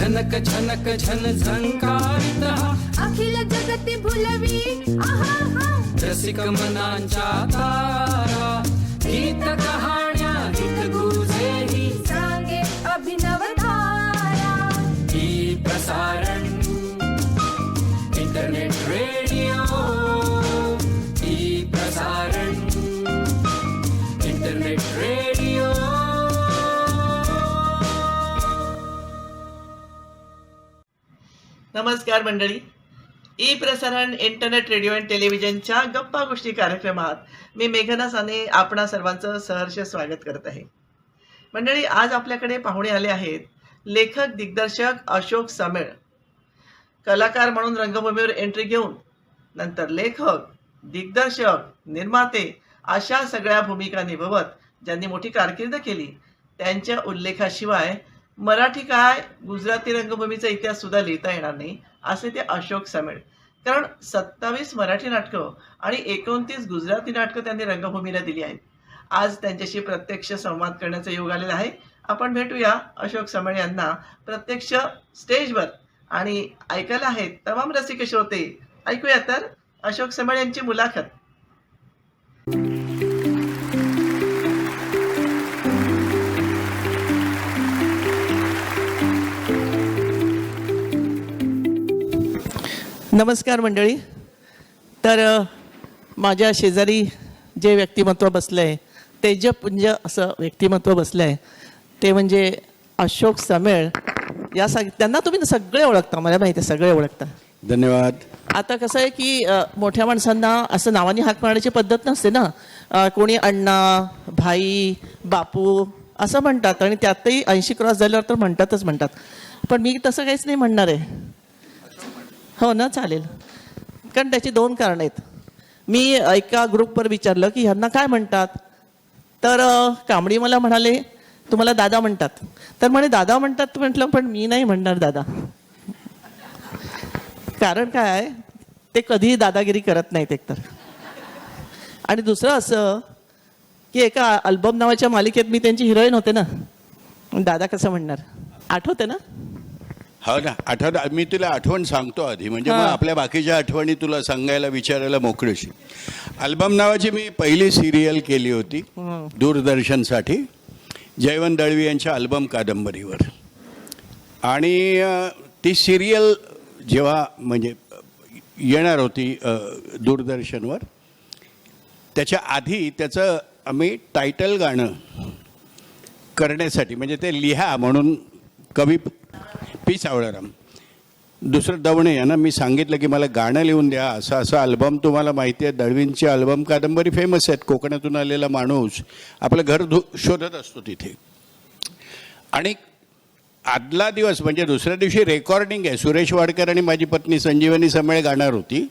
झनक झनक झन झंकारित अखिल जगती भुलवी आहा रसिक मनांच्या तारा गीत कहाण्या गीत गुजेही सांगे अभिनव धारा ही प्रसारण इंटरनेट रेडिओ ही प्रसारण इंटरनेट रेडिओ. नमस्कार मंडळी. ई प्रसारण इंटरनेट रेडिओ आणि टेलिव्हिजनच्या गप्पा गोष्टी कार्यक्रमात मी मेघना साने आपणा सर्वांचं सहर्ष स्वागत करत आहे. मंडळी, आज आपल्याकडे पाहुणे आले आहेत लेखक दिग्दर्शक अशोक समेळ. कलाकार म्हणून रंगभूमीवर एंट्री घेऊन नंतर लेखक, दिग्दर्शक, निर्माते अशा सगळ्या भूमिका निभवत ज्यांनी मोठी कारकीर्द केली, त्यांच्या उल्लेखाशिवाय मराठी काय गुजराती रंगभूमीचा इतिहास सुद्धा लिहिता येणार नाही असे ते अशोक समेळ. कारण 27 मराठी नाटकं आणि 29 गुजराती नाटकं त्यांनी रंगभूमीला दिली आहेत. आज त्यांच्याशी प्रत्यक्ष संवाद करण्याचा योग आलेला आहे. आपण भेटूया अशोक समेळ यांना प्रत्यक्ष स्टेजवर आणि ऐकायला आहेत तमाम रसिक श्रोते. ऐकूया तर अशोक समेळ यांची मुलाखत. नमस्कार मंडळी. तर माझ्या शेजारी जे व्यक्तिमत्व बसलं आहे, तेजपुंज असं व्यक्तिमत्व बसलं आहे, ते म्हणजे अशोक समेळ. त्यांना तुम्ही सगळे ओळखता, मला माहिती आहे सगळे ओळखता. धन्यवाद. आता कसं आहे की मोठ्या माणसांना असं नावाने हाक मारण्याची पद्धत नसते ना. कोणी अण्णा, भाई, बापू असं म्हणतात आणि त्यातही 80 क्रॉस झाल्यावर तर म्हणतात. पण मी तसं काहीच नाही म्हणणार आहे. हो ना, चालेल. कारण त्याची 2 कारणं आहेत. मी एका ग्रुपवर विचारलं की ह्यांना काय म्हणतात, तर कांबडी मला म्हणाले तुम्हाला दादा म्हणतात. तर म्हणे दादा म्हणतात म्हटलं, पण मी नाही म्हणणार दादा. कारण काय आहे, ते कधीही दादागिरी करत नाहीत एकतर. आणि दुसरं असं की एका अल्बम नावाच्या मालिकेत मी त्यांची हिरोईन होते ना. दादा कसं म्हणणार, आठवते ना? हो ना, आठवण. मी तुला आठवण सांगतो आधी, म्हणजे मग आपल्या बाकीच्या आठवणी तुला सांगायला विचारायला मोकळीशी. अल्बम नावाची मी पहिली सिरियल केली होती दूरदर्शनसाठी, जयवंत दळवी यांच्या अल्बम कादंबरीवर. आणि ती सिरियल जेव्हा म्हणजे येणार होती दूरदर्शनवर, त्याच्या आधी त्याचं आम्ही टायटल गाणं करण्यासाठी, म्हणजे ते लिहा म्हणून कवी पी सावळाराम, दुसरं दवणे यांना मी सांगितलं की मला गाणं लिहून द्या. असं अल्बम तुम्हाला माहिती आहे, दळवींची अल्बम कादंबरी फेमस आहेत. कोकणातून आलेला माणूस आपलं घर शोधत असतो तिथे. आणि आदला दिवस म्हणजे दुसऱ्या दिवशी रेकॉर्डिंग आहे. सुरेश वाडकर आणि माझी पत्नी संजीवनी समेळ गाणार होती.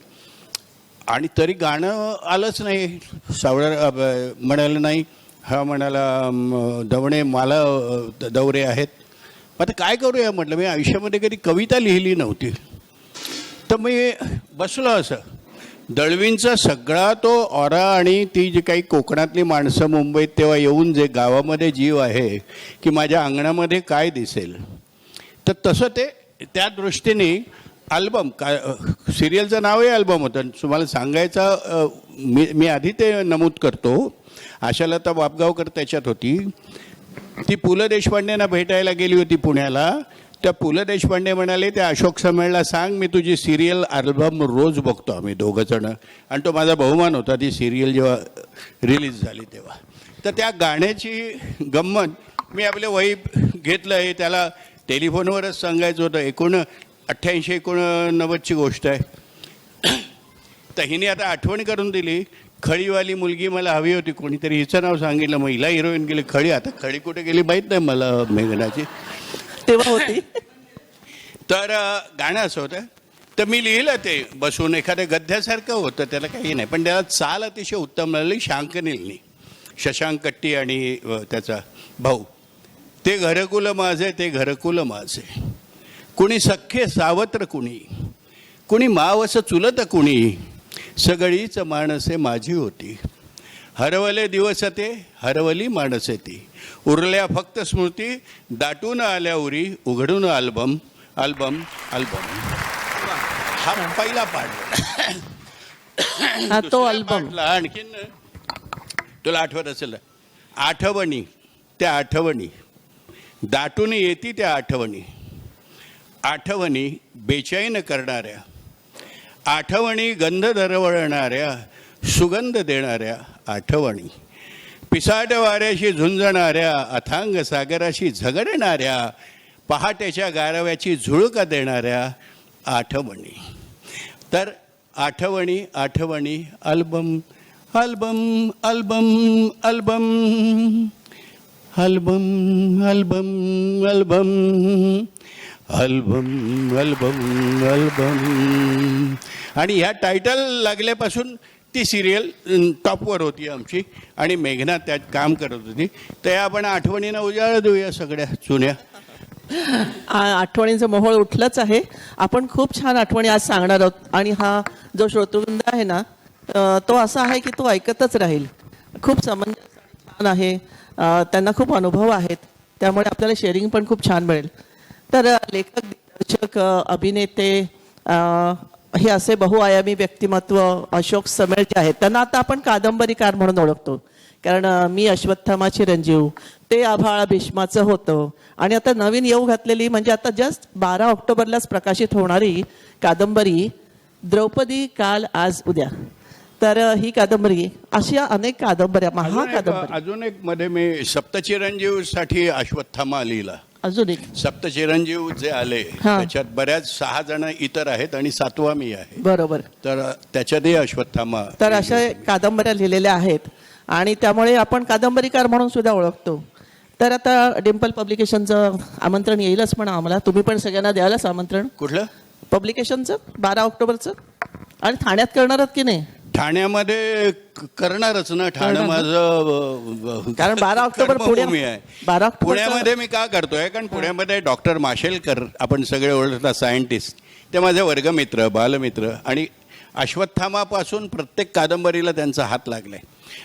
आणि तरी गाणं आलंच नाही. सावळा म्हणालं नाही, हा म्हणाला दवणे मला दौरे आहेत. आता काय करूया म्हटलं. मी आयुष्यामध्ये कधी कविता लिहिली नव्हती. तर मी बसलो असं. दळवींचा सगळा तो ऑरा आणि ती जी काही कोकणातली माणसं मुंबईत तेव्हा येऊन जे गावामध्ये जीव आहे की माझ्या अंगणामध्ये काय दिसेल, तर तसं ते त्या दृष्टीने अल्बम सिरियलचं नावही अल्बम होतं. तुम्हाला सांगायचं मी आधी ते नमूद करतो. आशालता बापगावकर त्याच्यात होती. ती पु ल देशपांडेंना भेटायला गेली होती पुण्याला. त्या पु ल देशपांडे म्हणाले त्या अशोक समेळला सांग मी तुझी सिरियल अल्बम रोज बघतो आम्ही दोघंजणं. आणि तो माझा बहुमान होता ती सिरियल जेव्हा रिलीज झाली तेव्हा. तर त्या गाण्याची गंमत मी आपले वही घेतलं आहे. त्याला टेलिफोनवरच सांगायचं होतं. 88-89ची गोष्ट आहे. तर हिने आता आठवण करून दिली. खळीवाली मुलगी मला हवी होती. कोणीतरी हिचं नाव सांगितलं. मग हिला हिरोईन गेली खळी. आता खळी कुठे गेली माहीत नाही मला मेघनाची, तेव्हा होती. तर गाणं असं होतं. तर मी लिहिलं ते बसून. एखाद्या गद्यासारखं होतं, त्याला काही नाही, पण त्याला चाल अतिशय उत्तम लागली. शांकनीलनी, शशांक कट्टी आणि त्याचा भाऊ. ते घरकुल माझे, ते घरकुल माझे, कुणी सख्खे सावत्र, कुणी मावस चुलत, कुणी सगळीच माणसे माझी होती. हरवले दिवस ते हरवली माणसे ती, उरल्या फक्त स्मृती, दाटून आल्या उरी, उघडून अल्बम अल्बम अल्बम हा पहिला पाठ. हा तो दुसऱ्या अल्बम. पाठला आणखीन तुला आठवत असेल आठवणी, त्या आठवणी दाटून येती, त्या आठवणी, आठवणी बेचैन करणाऱ्या, आठवणी गंध दरवळणाऱ्या, सुगंध देणाऱ्या आठवणी, पिसाट वाऱ्याशी झुंजणाऱ्या, अथांग सागराशी झगडणाऱ्या, पहाटेच्या गारव्याची झुळूक देणाऱ्या आठवणी. तर आठवणी आठवणी album album album album album album album album album album. आणि ह्या टायटल लागल्यापासून ती सिरियल टॉपवर होती आमची आणि मेघना त्यात काम करत होती. तर आपण आठवणींना उजाळा देऊया सगळ्या जुन्या. आठवणींचं मोहोळ उठलंच आहे. आपण खूप छान आठवणी आज सांगणार आहोत आणि हा जो श्रोतृवृंद आहे ना तो असा आहे की तो ऐकतच राहील. खूप समंजस छान आहे. त्यांना खूप अनुभव आहेत, त्यामुळे आपल्याला शेअरिंग पण खूप छान मिळेल. तर लेखक, दिग्दर्शक, अभिनेते हे असे बहुआयामी व्यक्तिमत्व अशोक समेळ जे आहेत त्यांना आता आपण कादंबरीकार म्हणून ओळखतो. कारण मी अश्वत्थामा चिरंजीव, ते आभाळ भीष्माचं होतं आणि आता नवीन येऊ घातलेली म्हणजे आता जस्ट 12 ऑक्टोबरलाच प्रकाशित होणारी कादंबरी द्रौपदी काल आज उद्या. तर ही कादंबरी, अशा अनेक कादंबऱ्या, महाकादंबरी. अजून एक मध्ये मी सप्तचिरंजीव साठी अश्वत्थामा लिहिला. अजून एक सप्तचिरंजीव जे आले त्याच्यात बऱ्याच 6 जण इतर आहेत आणि 7वा मी आहे. बरोबर. तर त्याच्यातही अश्वत्थामा. तर अशा कादंबऱ्या लिहिलेल्या आहेत आणि त्यामुळे आपण कादंबरीकार म्हणून सुद्धा ओळखतो. तर आता डिम्पल पब्लिकेशनचं आमंत्रण येईलच म्हणा आम्हाला. तुम्ही पण सगळ्यांना द्यायलाच आमंत्रण. कुठलं पब्लिकेशनचं 12 ऑक्टोबरचं. आणि ठाण्यात करणार आहात की नाही? ठाण्यामध्ये करणारच ना. ठाणं माझं कारण 12 ऑक्टोबर कर्मभूमी आहे. 12 ऑक्टोबर पुण्यामध्ये मी का करतोय, कारण पुण्यामध्ये डॉक्टर माशेलकर आपण सगळे ओळखतात, सायंटिस्ट, ते माझे वर्गमित्र, बालमित्र. आणि अश्वत्थामापासून प्रत्येक कादंबरीला त्यांचा हात लागलाय.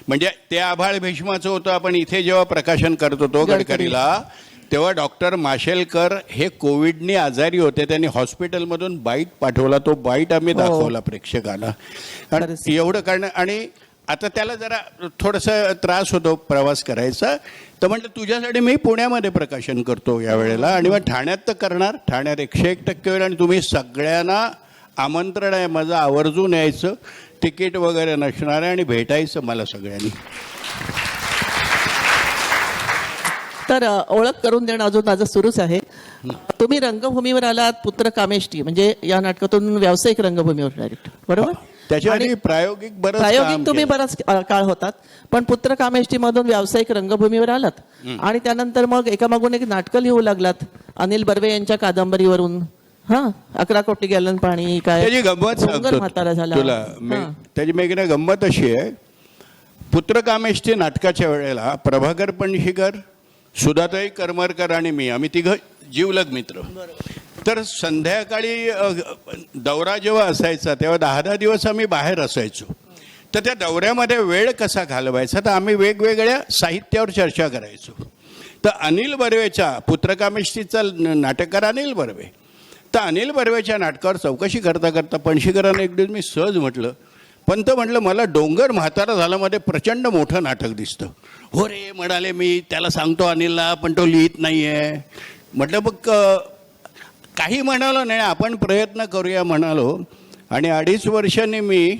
म्हणजे ते आभाळ भीष्माचं होतं, आपण इथे जेव्हा प्रकाशन करत होतो गडकरीला, तेव्हा डॉक्टर माशेलकर हे कोविडनी आजारी होते. त्यांनी हॉस्पिटलमधून बाईट पाठवला. तो बाईट आम्ही दाखवला प्रेक्षकाला. आणि एवढं कारण, आणि आता त्याला जरा थोडंसं त्रास होतो प्रवास करायचा, तर म्हटलं तुझ्यासाठी मी पुण्यामध्ये प्रकाशन करतो यावेळेला. आणि मग ठाण्यात तर करणार. ठाण्यात 101% होईल. आणि तुम्ही सगळ्यांना आमंत्रण आहे माझं, आवर्जून यायचं. तिकीट वगैरे नसणार आहे आणि भेटायचं मला सगळ्यांनी. तर ओळख करून देणं अजून माझं सुरूच आहे. तुम्ही रंगभूमीवर आलात पुत्र कामेष्टी, म्हणजे या नाटकातून व्यावसायिक रंगभूमीवर डायरेक्ट, बरोबर? त्याच्या आधी प्रायोगिक तुम्ही बराच काळ होतात, पण पुत्र कामेष्टी मधून व्यावसायिक रंगभूमीवर आलात आणि त्यानंतर मग एकामागून एक नाटकं लिहू लागलात अनिल बर्वे यांच्या कादंबरीवरून. 11 कोटी गॅलन पाणी, काय त्याची गंमत सांगतो म्हातारा झाला तुला. त्याची मेघना गंमत अशी आहे, पुत्र कामेष्टी नाटकाच्या वेळेला प्रभाकर पणशीकर, सुधाताई करमरकर आणि मी, आम्ही 3 जीवलग मित्र. तर संध्याकाळी दौरा जेव्हा असायचा तेव्हा 10-10 दिवस आम्ही बाहेर असायचो. तर त्या दौऱ्यामध्ये वेळ कसा घालवायचा, तर आम्ही वेगवेगळ्या साहित्यावर चर्चा करायचो. तर अनिल बर्वेच्या, पुत्रकामेष्टीचा नाटककार अनिल बर्वे, तर अनिल बर्वेच्या नाटकावर चौकशी करता करता पणशीकरांना एक दिवस मी सहज म्हटलं, पंत म्हटलं मला डोंगर म्हातारा झाल्यामध्ये प्रचंड मोठं नाटक दिसतं. हो रे म्हणाले, मी त्याला सांगतो अनिलला, पण तो लिहित नाही आहे. म्हटलं बघ काही म्हणालो नाही, आपण प्रयत्न करूया म्हणालो. आणि 2.5 वर्षांनी मी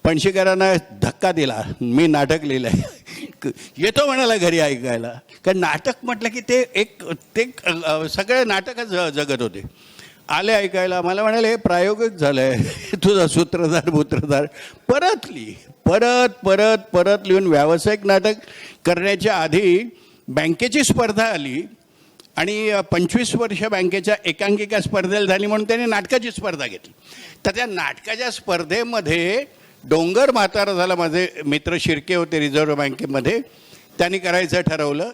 पणशीकरांना धक्का दिला, मी नाटक लिहिलं आहे, येतो म्हणाला घरी ऐकायला. कारण नाटक म्हटलं की ते सगळे नाटकच जगत होते. आले ऐकायला, मला म्हणाले हे प्रायोगिक झालं आहे तुझा सूत्रधार परत लिही. परत लिहून व्यावसायिक नाटक करण्याच्या आधी बँकेची स्पर्धा आली आणि 25 वर्ष बँकेच्या एकांकिका स्पर्धेला झाली म्हणून त्याने नाटकाची स्पर्धा घेतली. तर त्या नाटकाच्या स्पर्धेमध्ये डोंगर म्हातारा झाला, माझे मित्र शिर्के होते रिझर्व्ह बँकेमध्ये, त्यांनी करायचं ठरवलं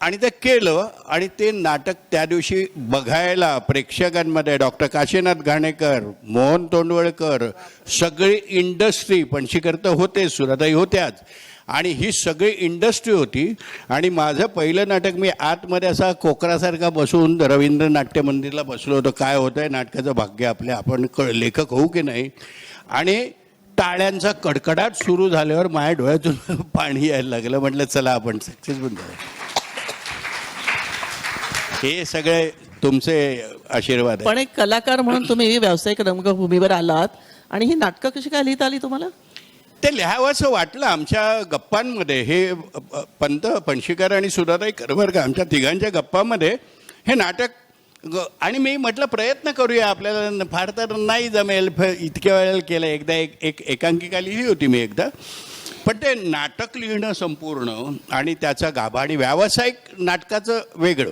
आणि ते केलं. आणि ते नाटक त्या दिवशी बघायला प्रेक्षकांमध्ये डॉक्टर काशीनाथ घाणेकर, मोहन तोंडवळकर, सगळी इंडस्ट्री, पणशीकर तर होते, सुराताई होत्याच, आणि ही सगळी इंडस्ट्री होती. आणि माझं पहिलं नाटक मी आतमध्ये असा कोकरासारखा बसून रवींद्र नाट्य मंदिरला बसलो होतो. काय होतं आहे नाटकाचं भाग्य आपले, आपण लेखक होऊ की नाही. आणि टाळ्यांचा कडकडाट सुरू झाल्यावर माझ्या डोळ्यातून पाणी यायला लागलं. म्हटलं चला आपण सक्सेसफुल झालो. हे सगळे तुमचे आशीर्वाद आहे. पण एक कलाकार म्हणून तुम्ही व्यावसायिक रंगभूमीवर आलात आणि ही नाटकं कशी काय लिहिता आली तुम्हाला? ते लिहावंसं वाटलं आमच्या गप्पांमध्ये. हे पंत पणशीकर आणि सुधाताई करमरकर आमच्या तिघांच्या गप्पांमध्ये हे नाटक आणि मी म्हटलं प्रयत्न करूया, आपल्याला फार तर नाही जमेल. इतक्या वेळेला केलं. एकदा एक एकांकिका लिहिली होती मी एकदा. पण ते नाटक लिहिणं संपूर्ण आणि त्याचा गाभा आणि व्यावसायिक नाटकाचं वेगळं,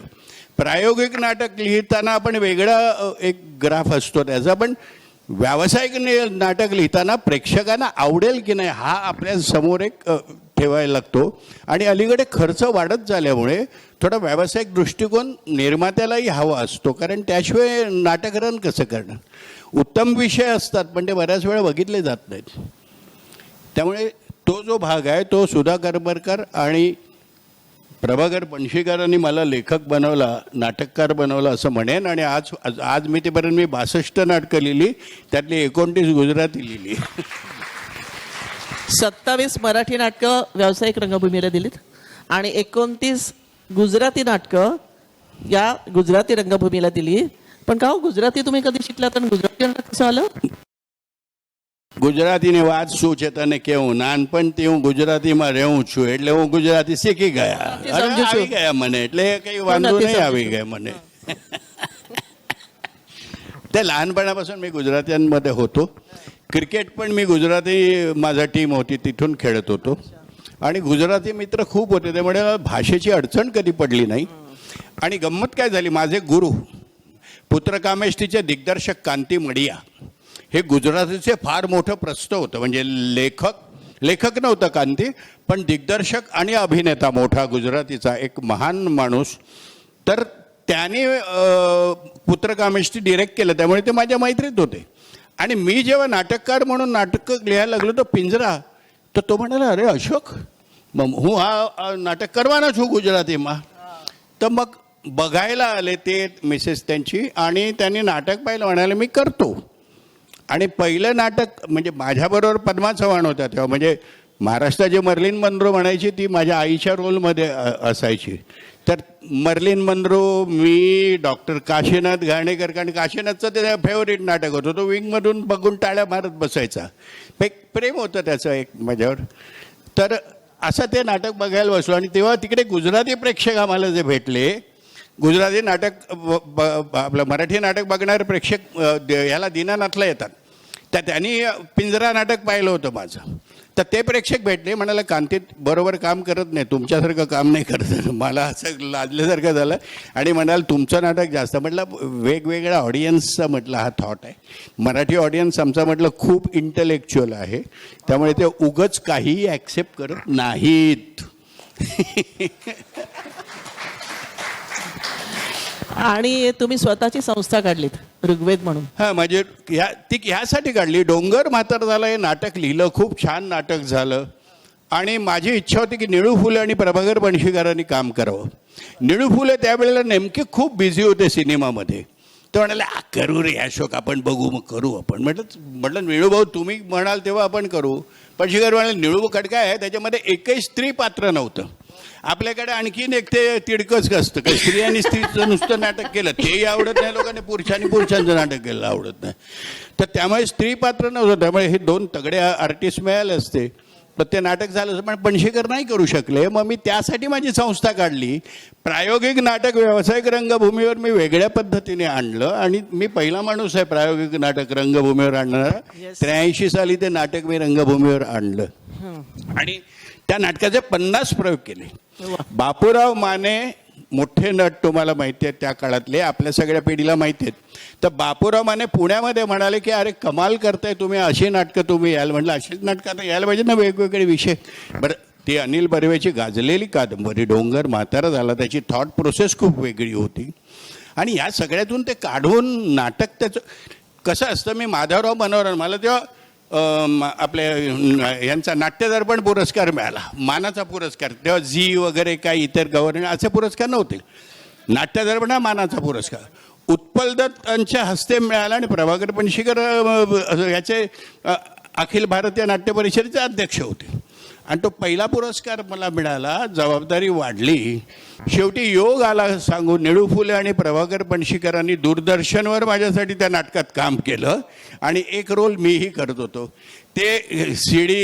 प्रायोगिक नाटक लिहिताना आपण वेगळा एक ग्राफ असतो त्याचा. पण व्यावसायिक नाटक लिहिताना प्रेक्षकांना आवडेल की नाही हा आपल्या समोर एक ठेवायला लागतो. आणि अलीकडे खर्च वाढत झाल्यामुळे थोडा व्यावसायिक दृष्टिकोन निर्मात्यालाही हवा असतो, कारण त्याशिवाय नाटकरण कसं करणार. उत्तम विषय असतात पण ते बऱ्याच वेळा बघितले जात नाहीत. त्यामुळे तो जो भाग आहे तो सुधा करमरकर आणि प्रभाकर पणशीकरांनी मला लेखक बनवला, नाटककार बनवला असं म्हणेन. आणि आज मी तेपर्यंत मी 62 नाटकं लिहिली, त्यातली 29 गुजराती लिहिली. 27 मराठी नाटकं व्यावसायिक रंगभूमीला दिलीत आणि 29 गुजराती नाटकं या गुजराती रंगभूमीला दिली. पण का हो, गुजराती तुम्ही कधी शिकलात आणि गुजराती नाटक कसं आलं? ગુજરાતીની વાત શું છે તને કેવું, નાનપણથી હું ગુજરાતીમાં રહું છું એટલે હું ગુજરાતી શીખી ગયા. અરે આવી ગયા મને, એટલે કઈ વાંધો નહીં આવી ગયા મને. ते लहानपणापासून मी गुजरात्यांमध्ये होतो. क्रिकेट पण मी गुजराती, माझा टीम होती तिथून खेळत होतो. आणि गुजराती मित्र खूप होते, त्यामुळे भाषेची अडचण कधी पडली नाही. आणि गंमत काय झाली, माझे गुरु पुत्रकामेष्टीचे दिग्दर्शक कांती मडिया हे गुजरातीचे फार मोठं प्रस्थ होतं. म्हणजे लेखक नव्हतं कांती, पण दिग्दर्शक आणि अभिनेता मोठा गुजरातीचा एक महान माणूस. तर त्याने पुत्रकामेष्टी डिरेक्ट केलं, त्यामुळे ते माझ्या मैत्रीत होते. आणि मी जेव्हा नाटककार म्हणून नाटक लिहायला लागलो तो पिंजरा, तर तो म्हणाला अरे अशोक હું આ નાટક કરવાનો છું ગુજરાતીમાં. तर मग बघायला आले ते मिसेस त्यांची आणि त्यांनी नाटक पाहिलं, म्हणाले मी करतो. आणि पहिलं नाटक म्हणजे माझ्याबरोबर पद्मा चव्हाण होत्या तेव्हा, म्हणजे महाराष्ट्राची मर्लिन मनरो म्हणायची, ती माझ्या आईच्या रोलमध्ये असायची. तर मर्लिन मनरो, मी, डॉक्टर काशीनाथ घाणेकर, कारण काशीनाथचं ते फेवरेट नाटक होतं, तो विंगमधून बघून टाळ्या मारत बसायचा. एक प्रेम होतं त्याचं एक माझ्यावर. तर असं ते नाटक बघायला बसलो. आणि तेव्हा तिकडे गुजराती प्रेक्षक आम्हाला जे भेटले, गुजराती नाटक आपलं मराठी नाटक बघणारे प्रेक्षक ह्याला दीनानाथला येतात, तर त्यांनी पिंजरा नाटक पाहिलं होतं माझं. तर ते प्रेक्षक भेटले, म्हणाले कांतीत बरोबर काम करत नाही, तुमच्यासारखं काम नाही करत. मला असं लाजल्यासारखं झालं. आणि म्हणाल तुमचं नाटक जास्त. म्हटलं वेगवेगळ्या ऑडियन्सचा म्हटलं हा थॉट आहे. मराठी ऑडियन्स आमचा म्हटलं खूप इंटलेक्च्युअल आहे, त्यामुळे ते उगच काहीही ॲक्सेप्ट करत नाहीत. आणि तुम्ही स्वतःची संस्था काढलीत ऋग्वेद म्हणून. हां, म्हणजे ह्यासाठी काढली. डोंगर म्हातार झाला हे नाटक लिहिलं, खूप छान नाटक झालं. आणि माझी इच्छा होती की निळू फुले आणि प्रभाकर पणशीकरांनी काम करावं. निळू फुले त्यावेळेला नेमके खूप बिझी होते सिनेमामध्ये. ते म्हणाले करू रे अशोक, आपण बघू, मग करू आपण. म्हटलं निळू भाऊ तुम्ही म्हणाल तेव्हा आपण करू. पणशीकर म्हणाले निळू खडका आहे, त्याच्यामध्ये एकही स्त्री पात्र नव्हतं. आपल्याकडे आणखीन एक ते तिडकंच असतं, काही स्त्री आणि स्त्रीचं नुसतं नाटक केलं तेही आवडत नाही लोकांनी, पुरुषांचं नाटक केलं आवडत नाही. तर त्यामुळे स्त्री पात्र नव्हतं, त्यामुळे हे दोन तगडे आर्टिस्ट मिळाले असते तर ते नाटक झालं. पण पणशीकर नाही करू शकले. मग मी त्यासाठी माझी संस्था काढली. प्रायोगिक नाटक व्यावसायिक रंगभूमीवर मी वेगळ्या पद्धतीने आणलं. आणि मी पहिला माणूस आहे प्रायोगिक नाटक रंगभूमीवर आणणारा. 83 साली ते नाटक मी रंगभूमीवर आणलं. आणि त्या नाटकाचे 50 प्रयोग केले. बापूराव माने मोठे नट तुम्हाला माहिती आहेत त्या काळातले, आपल्या सगळ्या पिढीला माहिती आहेत. तर बापूराव माने पुण्यामध्ये म्हणाले की अरे कमाल करताय तुम्ही, अशी नाटकं तुम्ही यायला. म्हटलं अशीच नाटकं आता यायला पाहिजे ना, वेगवेगळे विषय. बरं, ती अनिल बर्वेची गाजलेली कादंबरी डोंगर म्हातारा झाला, त्याची थॉट प्रोसेस खूप वेगळी होती. आणि या सगळ्यातून ते काढून नाटक त्याचं कसं असतं. मी माधवराव बनवणार, मला तेव्हा आपल्या यांचा नाट्यदर्पण पुरस्कार मिळाला, मानाचा पुरस्कार. तेव्हा झी वगैरे काही इतर गव्हर्नमेंट असे पुरस्कार नव्हते. नाट्यदर्पण हा मानाचा पुरस्कार उत्पल दत्तांच्या हस्ते मिळाला आणि प्रभाकर पणशीकर याचे अखिल भारतीय नाट्य परिषदेचे अध्यक्ष होते. आणि तो पहिला पुरस्कार मला मिळाला, जबाबदारी वाढली. शेवटी योग आला सांगून निळू फुले आणि प्रभाकर पणशीकरांनी दूरदर्शनवर माझ्यासाठी त्या नाटकात काम केलं आणि एक रोल मीही करत होतो. ते CD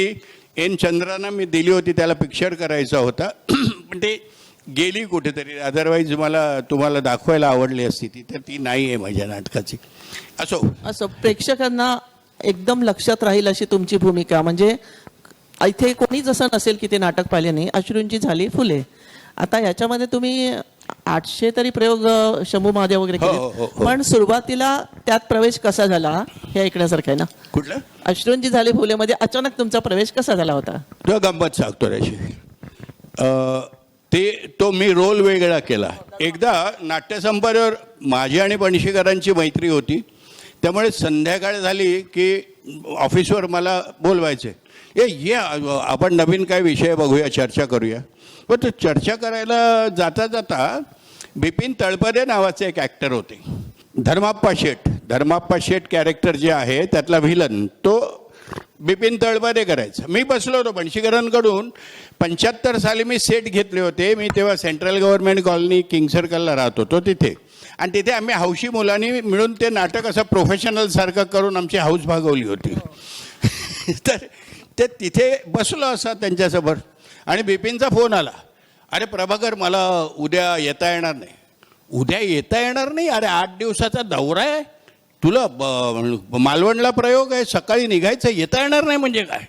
N चंद्रांना मी दिली होती, त्याला पिक्चर करायचा होता पण ते गेली कुठेतरी. अदरवाईज मला तुम्हाला दाखवायला आवडली असती ती, तर ती नाही आहे माझ्या नाटकाची. असो प्रेक्षकांना एकदम लक्षात राहील अशी तुमची भूमिका. म्हणजे इथे कोणी जसं नसेल की ते नाटक पाहिले नाही. अश्रूंची झाली फुले. आता याच्यामध्ये तुम्ही 800 तरी प्रयोग शंभू महादेव वगैरे केले, पण सुरुवातीला त्यात प्रवेश कसा झाला हे ऐकण्यासारखं आहे ना. कुठलं अश्रूंची झाली फुलेमध्ये अचानक तुमचा प्रवेश कसा झाला होता? तो गंमत सांगतो त्याची. तो मी रोल वेगळा केला. एकदा नाट्यसंपादकावर माझी आणि पणशीकरांची मैत्री होती, त्यामुळे संध्याकाळ झाली की ऑफिसवर मला बोलवायचे, ये आपण नवीन काय विषय बघूया, चर्चा करूया. पण तो चर्चा करायला जाता जाता बिपिन तळपदे नावाचे एक ॲक्टर होते. धर्माप्पा शेठ कॅरेक्टर जे आहे त्यातला व्हिलन तो बिपिन तळपदे करायचा. मी बसलो होतो पणशीकरांकडून. 75 साली मी सेट घेतले होते. मी तेव्हा सेंट्रल गव्हर्नमेंट कॉलनी किंग सर्कलला राहत होतो तिथे. आणि तिथे आम्ही हौशी मुलांनी मिळून ते नाटक असं प्रोफेशनल सारखं करून आमची हाऊस भागवली होती. तर ते तिथे बसलो असा त्यांच्यासमोर आणि बिपिनचा फोन आला, अरे प्रभाकर मला उद्या येता येणार नाही. उद्या येता येणार नाही? अरे 8 दिवसाचा दौरा आहे तुला, मालवणला प्रयोग आहे, सकाळी निघायचं, येता येणार नाही म्हणजे काय?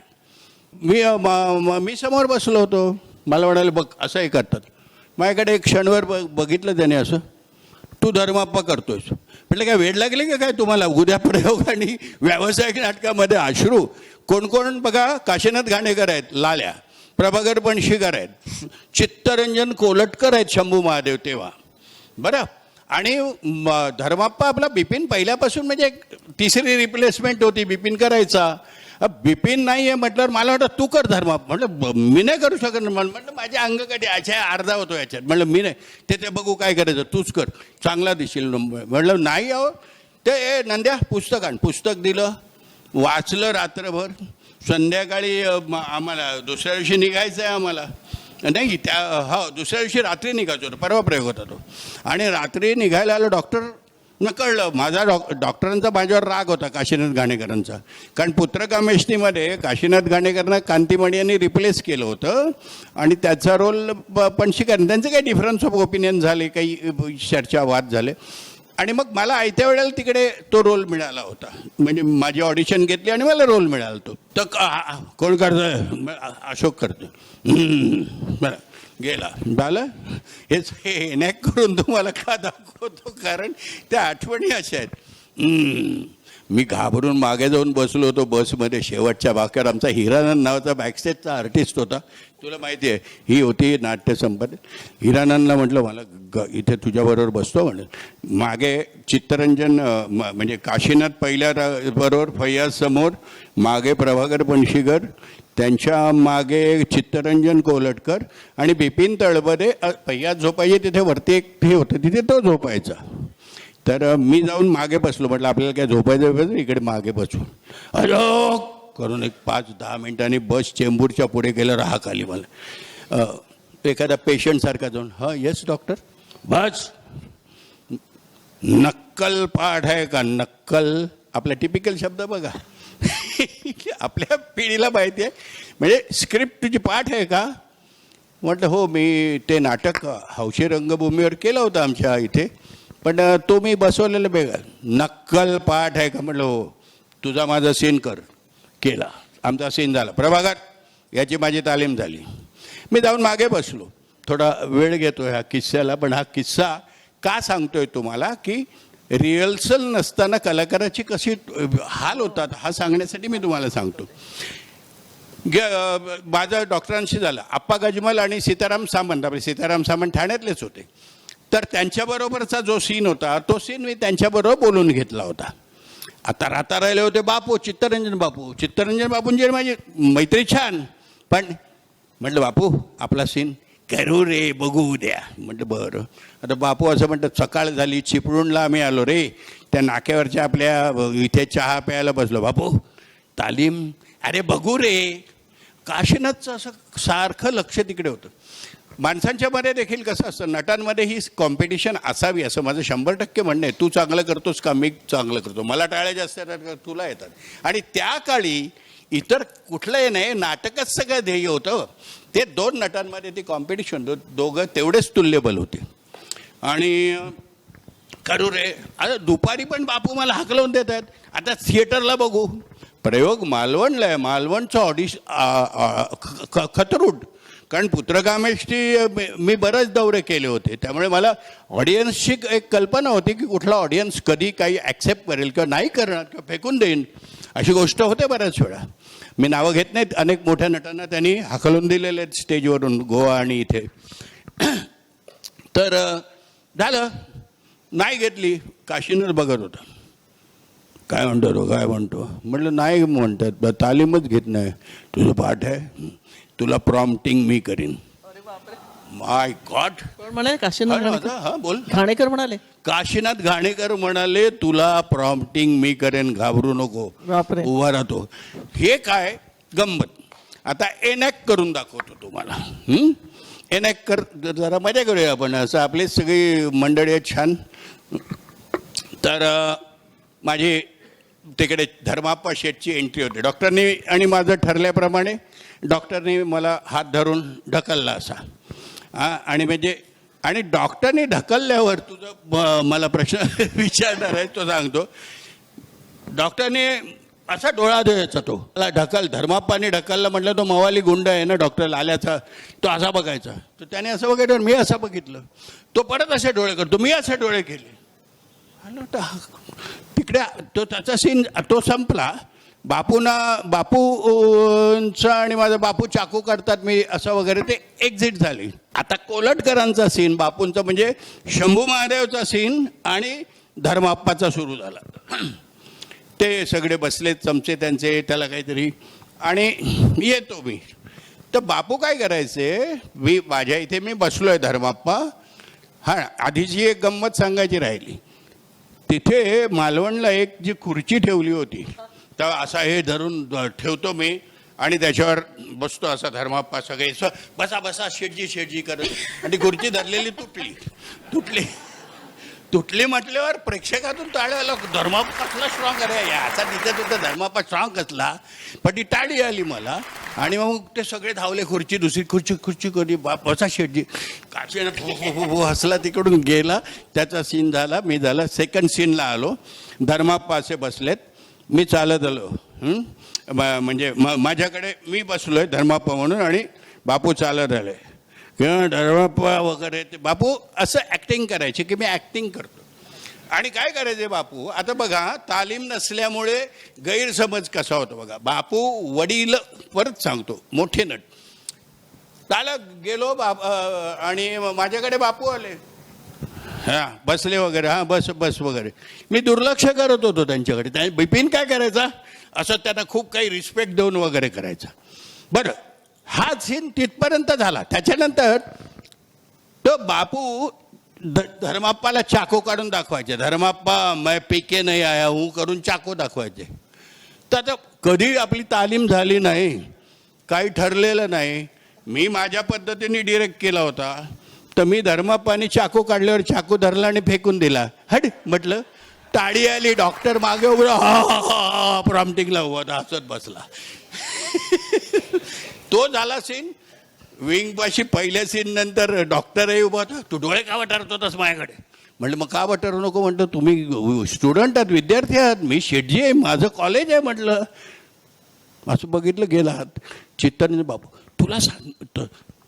मी समोर बसलो होतो. मला म्हणाले बघ असंही करतात. माझ्याकडे एक क्षणभर बघितलं त्याने असं, तू धर्माप्पा करतोयस. म्हटलं काय वेळ लागली का काय तुम्हाला? उद्या प्रयोग आणि व्यावसायिक नाटकामध्ये अश्रू. कोण कोण बघा, काशीनाथ घाणेकर आहेत लाल्या, प्रभाकर पणशीकर आहेत, चित्तरंजन कोलटकर आहेत शंभू महादेव तेव्हा, बरं. आणि धर्माप्पा आपला बिपिन पहिल्यापासून म्हणजे एक तिसरी रिप्लेसमेंट होती, बिपिन करायचा. बिपिन नाही आहे म्हटल्यावर मला वाटतं तू कर धर्माप्पा. म्हटलं मी नाही करू शकत. म्हटलं माझे अंग कधी अच्छा अर्धा होतो याच्यात. म्हटलं मी नाही, ते बघू काय करायचं, तूच कर, चांगला दिसेल. म्हटलं नाही अहो, ते नंद्या पुस्तक आण. पुस्तक दिलं, वाचलं रात्रभर. संध्याकाळी आम्हाला दुसऱ्या दिवशी निघायचं आहे आम्हाला. नाही दुसऱ्या दिवशी रात्री निघायचं होतं, परवा प्रयोग होता तो. आणि रात्री निघायला आलो, डॉक्टर कळलं माझा डॉक्टरांचा माझ्यावर राग होता काशीनाथ घाणेकरांचा. कारण पुत्रकामेष्णीमध्ये काशीनाथ घाणेकरांना कांतीमणी यांनी रिप्लेस केलं होतं आणि त्याचा रोल पणशीकर. त्यांचे काही डिफरन्स ऑफ ओपिनियन झाले, काही चर्चा वाद झाले. आणि मग मला आयत्या वेळेला तिकडे तो रोल मिळाला होता. म्हणजे माझी ऑडिशन घेतली आणि मला रोल मिळाला. तो तर कोण करतोय? अशोक करतो. बरं गेला झालं. हेच हे एनॅक्ट करून तुम्हाला का दाखवतो, कारण त्या आठवणी अशा आहेत. मी घाबरून मागे जाऊन बसलो होतो बसमध्ये शेवटच्या भाकर. आमचा हिरानंद नावाचा बॅकस्टेजचा आर्टिस्ट होता, तुला माहिती आहे, ही होती नाट्य संपादक. हिरानंदला म्हटलं मला इथे तुझ्याबरोबर बसतो म्हणून. मागे चित्तरंजन म्हणजे काशीनाथ पहिल्या बरोबर, फैयाज समोर, मागे प्रभाकर पणशीकर, त्यांच्या मागे चित्तरंजन कोलटकर आणि बिपिन तळपदे. फैयाज झोपायचे तिथे वरती एक हे होतं, तिथे तो झोपायचा. तर मी जाऊन मागे बसलो. म्हटलं आपल्याला काय झोपायचं, इकडे मागे बसून अरे करून एक 5-10 मिनिटांनी बस चेंबूरच्या पुढे गेलं, राहा आली मला. एखादा पेशंटसारखा जाऊन, हां येस डॉक्टर, बस. नक्कल पाठ आहे का? नक्कल आपला टिपिकल शब्द बघा. आपल्या पिढीला माहिती आहे. म्हणजे स्क्रिप्ट तुझी पाठ आहे का? म्हटलं हो, मी ते नाटक हौशी रंगभूमीवर केलं होतं आमच्या इथे, पण तो मी बसवलेलं वेगळं. नक्कल पाठ आहे का? म्हटलं हो, तुझा माझा सीन कर. केला, आमचा सीन झाला. प्रभाकर याची माझी तालीम झाली. मी जाऊन मागे बसलो. थोडा वेळ घेतो ह्या किस्स्याला, पण हा किस्सा का सांगतोय तुम्हाला की रिहर्सल नसताना कलाकाराची कशी हाल होतात हा सांगण्यासाठी मी तुम्हाला सांगतो. माझं डॉक्टरांशी झालं. आप्पा गजमल आणि सीताराम सामंत, आपले सीताराम सामंत ठाण्यातलेच होते. तर त्यांच्याबरोबरचा जो सीन होता तो सीन मी त्यांच्याबरोबर बोलून घेतला होता. आता राहता राहिले होते बापू, चित्तरंजन बापू. चित्तरंजन बापूंची माझी मैत्री छान, पण म्हटलं बापू आपला सीन करू रे, बघू उद्या. म्हटलं बरं. आता बापू असं म्हणतात, सकाळ झाली, चिपळूणला आम्ही आलो रे, त्या नाक्यावरच्या आपल्या इथे चहा प्यायला बसलो. बापू तालीम, अरे बघू रे. काशीनाथचं असं सारखं लक्ष तिकडे होतं. माणसांच्या मध्ये देखील कसं असतं, नटांमध्ये ही कॉम्पिटिशन असावी असं माझं 100% म्हणणं आहे. तू चांगलं करतोस का, मी चांगलं करतो, मला टाळ्या जास्त येतात का, तुला येतात. आणि त्या काळी इतर कुठलंही नाही, नाटकच सगळं ध्येय होतं. ते 2 नटांमध्ये ती कॉम्पिटिशन, दोघं तेवढेच तुल्यबल होते. आणि करू रे. आता दुपारी पण बापू मला हाकलवून देत आहेत, आता थिएटरला बघू. प्रयोग मालवणला आहे, मालवणचं खतरूट. कारण पुत्रकामेष्टी मी बरेच दौरे केले होते, त्यामुळे मला ऑडियन्सची एक कल्पना होती की कुठला ऑडियन्स कधी काही ॲक्सेप्ट करेल किंवा नाही करणार किंवा फेकून देईन, अशी गोष्ट होते बऱ्याच वेळा. मी नावं घेत नाहीत, अनेक मोठ्या नटांना त्यांनी हाकलून दिलेले आहेत स्टेजवरून, गोवा आणि इथे. तर झालं, नाही घेतली. काशीनाथ बघत होता, काय म्हणतो तो, काय म्हणतो. म्हटलं नाही म्हणतात, तालीमच घेत नाही. तुझं पाठ आहे, तुला प्रॉम्प्टिंग मी करीन. माय गॉड. कोण म्हणाले? काशीनाथ हा बोल. घाणेकर म्हणाले. काशीनाथ घाणेकर म्हणाले, तुला प्रॉम्प्टिंग मी करेन, घाबरू नको. बापरे. उभा राहतो. हे काय गंमत. आता एनॅक्ट करून दाखवतो तुम्हाला. एनॅक्ट कर, जरा मजा करूया आपण. असं आपली सगळी मंडळी आहेत छान. तर माझी तिकडे धर्माप्पा शेठची एंट्री होती. डॉक्टरनी आणि माझं ठरल्याप्रमाणे डॉक्टरनी मला हात धरून ढकलला असा. आणि म्हणजे, आणि डॉक्टरनी ढकलल्यावर तुझं मला प्रश्न विचारणार आहे तो सांगतो. डॉक्टरने असा डोळा द्यायचा, तो मला ढकल, धर्माप्पाने ढकलला म्हटलं, तो मवाली गुंड आहे ना डॉक्टर लाल्याचा, तो असा बघायचा. तर त्याने असं बघितलं, मी असं बघितलं. तो परत असे डोळे करतो, मी असे डोळे केले. तिकडे तो त्याचा सीन तो संपला. बापूंचा आणि माझा बापू चाकू करतात, मी असं वगैरे, ते एक्झिट झाली. आता कोलटकरांचा सीन, बापूंचा म्हणजे शंभू महादेवचा सीन आणि धर्माप्पाचा सुरू झाला. ते सगळे बसलेत चमचे त्यांचे, त्याला काहीतरी, आणि येतो मी. तर बापू काय करायचे, माझ्या इथे मी बसलोय, धर्माप्पा. हां, आधीची एक गंमत सांगायची राहिली. तिथे मालवणला एक जी खुर्ची ठेवली होती, तर असा हे धरून ठेवतो मी आणि त्याच्यावर बसतो असा धर्माप्पा. सगळे बसा बसा शेटजी करत, आणि खुर्ची धरलेली तुटली म्हटल्यावर प्रेक्षकातून टाळ्या आला. धर्माप्पा कसला स्ट्रॉंग आहे असा दिसत होता, धर्माप्पा स्ट्रॉंग कसला. पण ती टाळी आली मला, आणि मग ते सगळे धावले, खुर्ची, दुसरी खुर्ची कधी, बसा शेटजी. काशीनाथ हो हसला, तिकडून गेला. त्याचा सीन झाला, मी झाला. सेकंड सीनला आलो, धर्माप्पा असे बसलेत, मी चालत आलो. म्हणजे माझ्याकडे मी बसलोय धर्माप्पा म्हणून, आणि बापू चालत आले किंवा धर्माप्पा वगैरे. ते बापू असं ॲक्टिंग करायचे की मी ॲक्टिंग करतो. आणि काय करायचे बापू, आता बघा, तालीम नसल्यामुळे गैरसमज कसा होतो बघा. बापू वडील, परत सांगतो, मोठे नट. त्याला गेलो आणि माझ्याकडे बापू आले, हां बसले वगैरे, हां बस वगैरे. मी दुर्लक्ष करत होतो त्यांच्याकडे. बिपिन काय करायचा, असं त्यांना खूप काही रिस्पेक्ट देऊन वगैरे करायचा. बरं, हा सीन तिथपर्यंत झाला. त्याच्यानंतर तो बापू धर्माप्पाला चाकू काढून दाखवायचे. धर्माप्पा मैं पीके नाही आया हूँ करून चाकू दाखवायचे. तर आता कधी आपली तालीम झाली नाही, काही ठरलेलं नाही. मी माझ्या पद्धतीने डिरेक्ट केला होता. तर मी धर्माप्पाने चाकू काढल्यावर चाकू धरला आणि फेकून दिला. हट म्हटलं, टाळी आली. डॉक्टर मागे उभा प्रॉम्प्टिंगला उभा होता, हसत बसला. तो झाला सीन. विंगपाशी पहिल्या सीन नंतर डॉक्टरही उभा होता. तू डोळे का वटारत होतास माझ्याकडे. म्हटलं मग का वटारू नको. म्हणतो तुम्ही स्टुडंट आहात, विद्यार्थी आहात, मी शेटजी आहे, माझं कॉलेज आहे. म्हटलं असं बघितलं, गेला हात. चित्तरंजन बापू,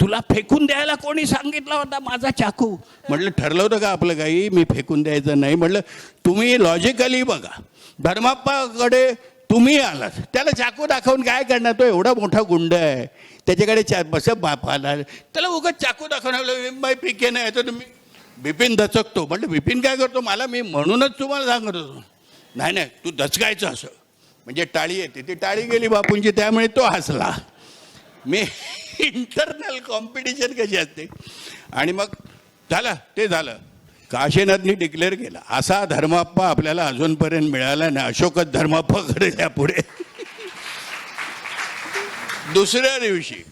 तुला फेकून द्यायला कोणी सांगितला होता माझा चाकू. म्हटलं ठरलं होतं का आपलं काही, मी फेकून द्यायचं नाही. म्हटलं तुम्ही लॉजिकली बघा, धर्माप्पाकडे तुम्ही आलात, त्याला चाकू दाखवून काय करणार, तो एवढा मोठा गुंड आहे, त्याच्याकडे बस बाप आला, त्याला उगाच चाकू दाखवून बाई पिके नाही तर तुम्ही. बिपिन दचकतो. म्हटलं बिपिन काय करतो मला, मी म्हणूनच तुम्हाला सांगत होतो. नाही नाही तू दचकायचं असं म्हणजे टाळी येते ती टाळी गेली बापूंची त्यामुळे तो हसला. मी इंटरनल कॉम्पिटिशन कशी असते. आणि मग झालं ते झालं. काशीनाथनी डिक्लेअर केला असा धर्माप्पा आपल्याला अजूनपर्यंत मिळाला नाही. अशोकच धर्माप्पाकडे त्यापुढे. दुसऱ्या दिवशी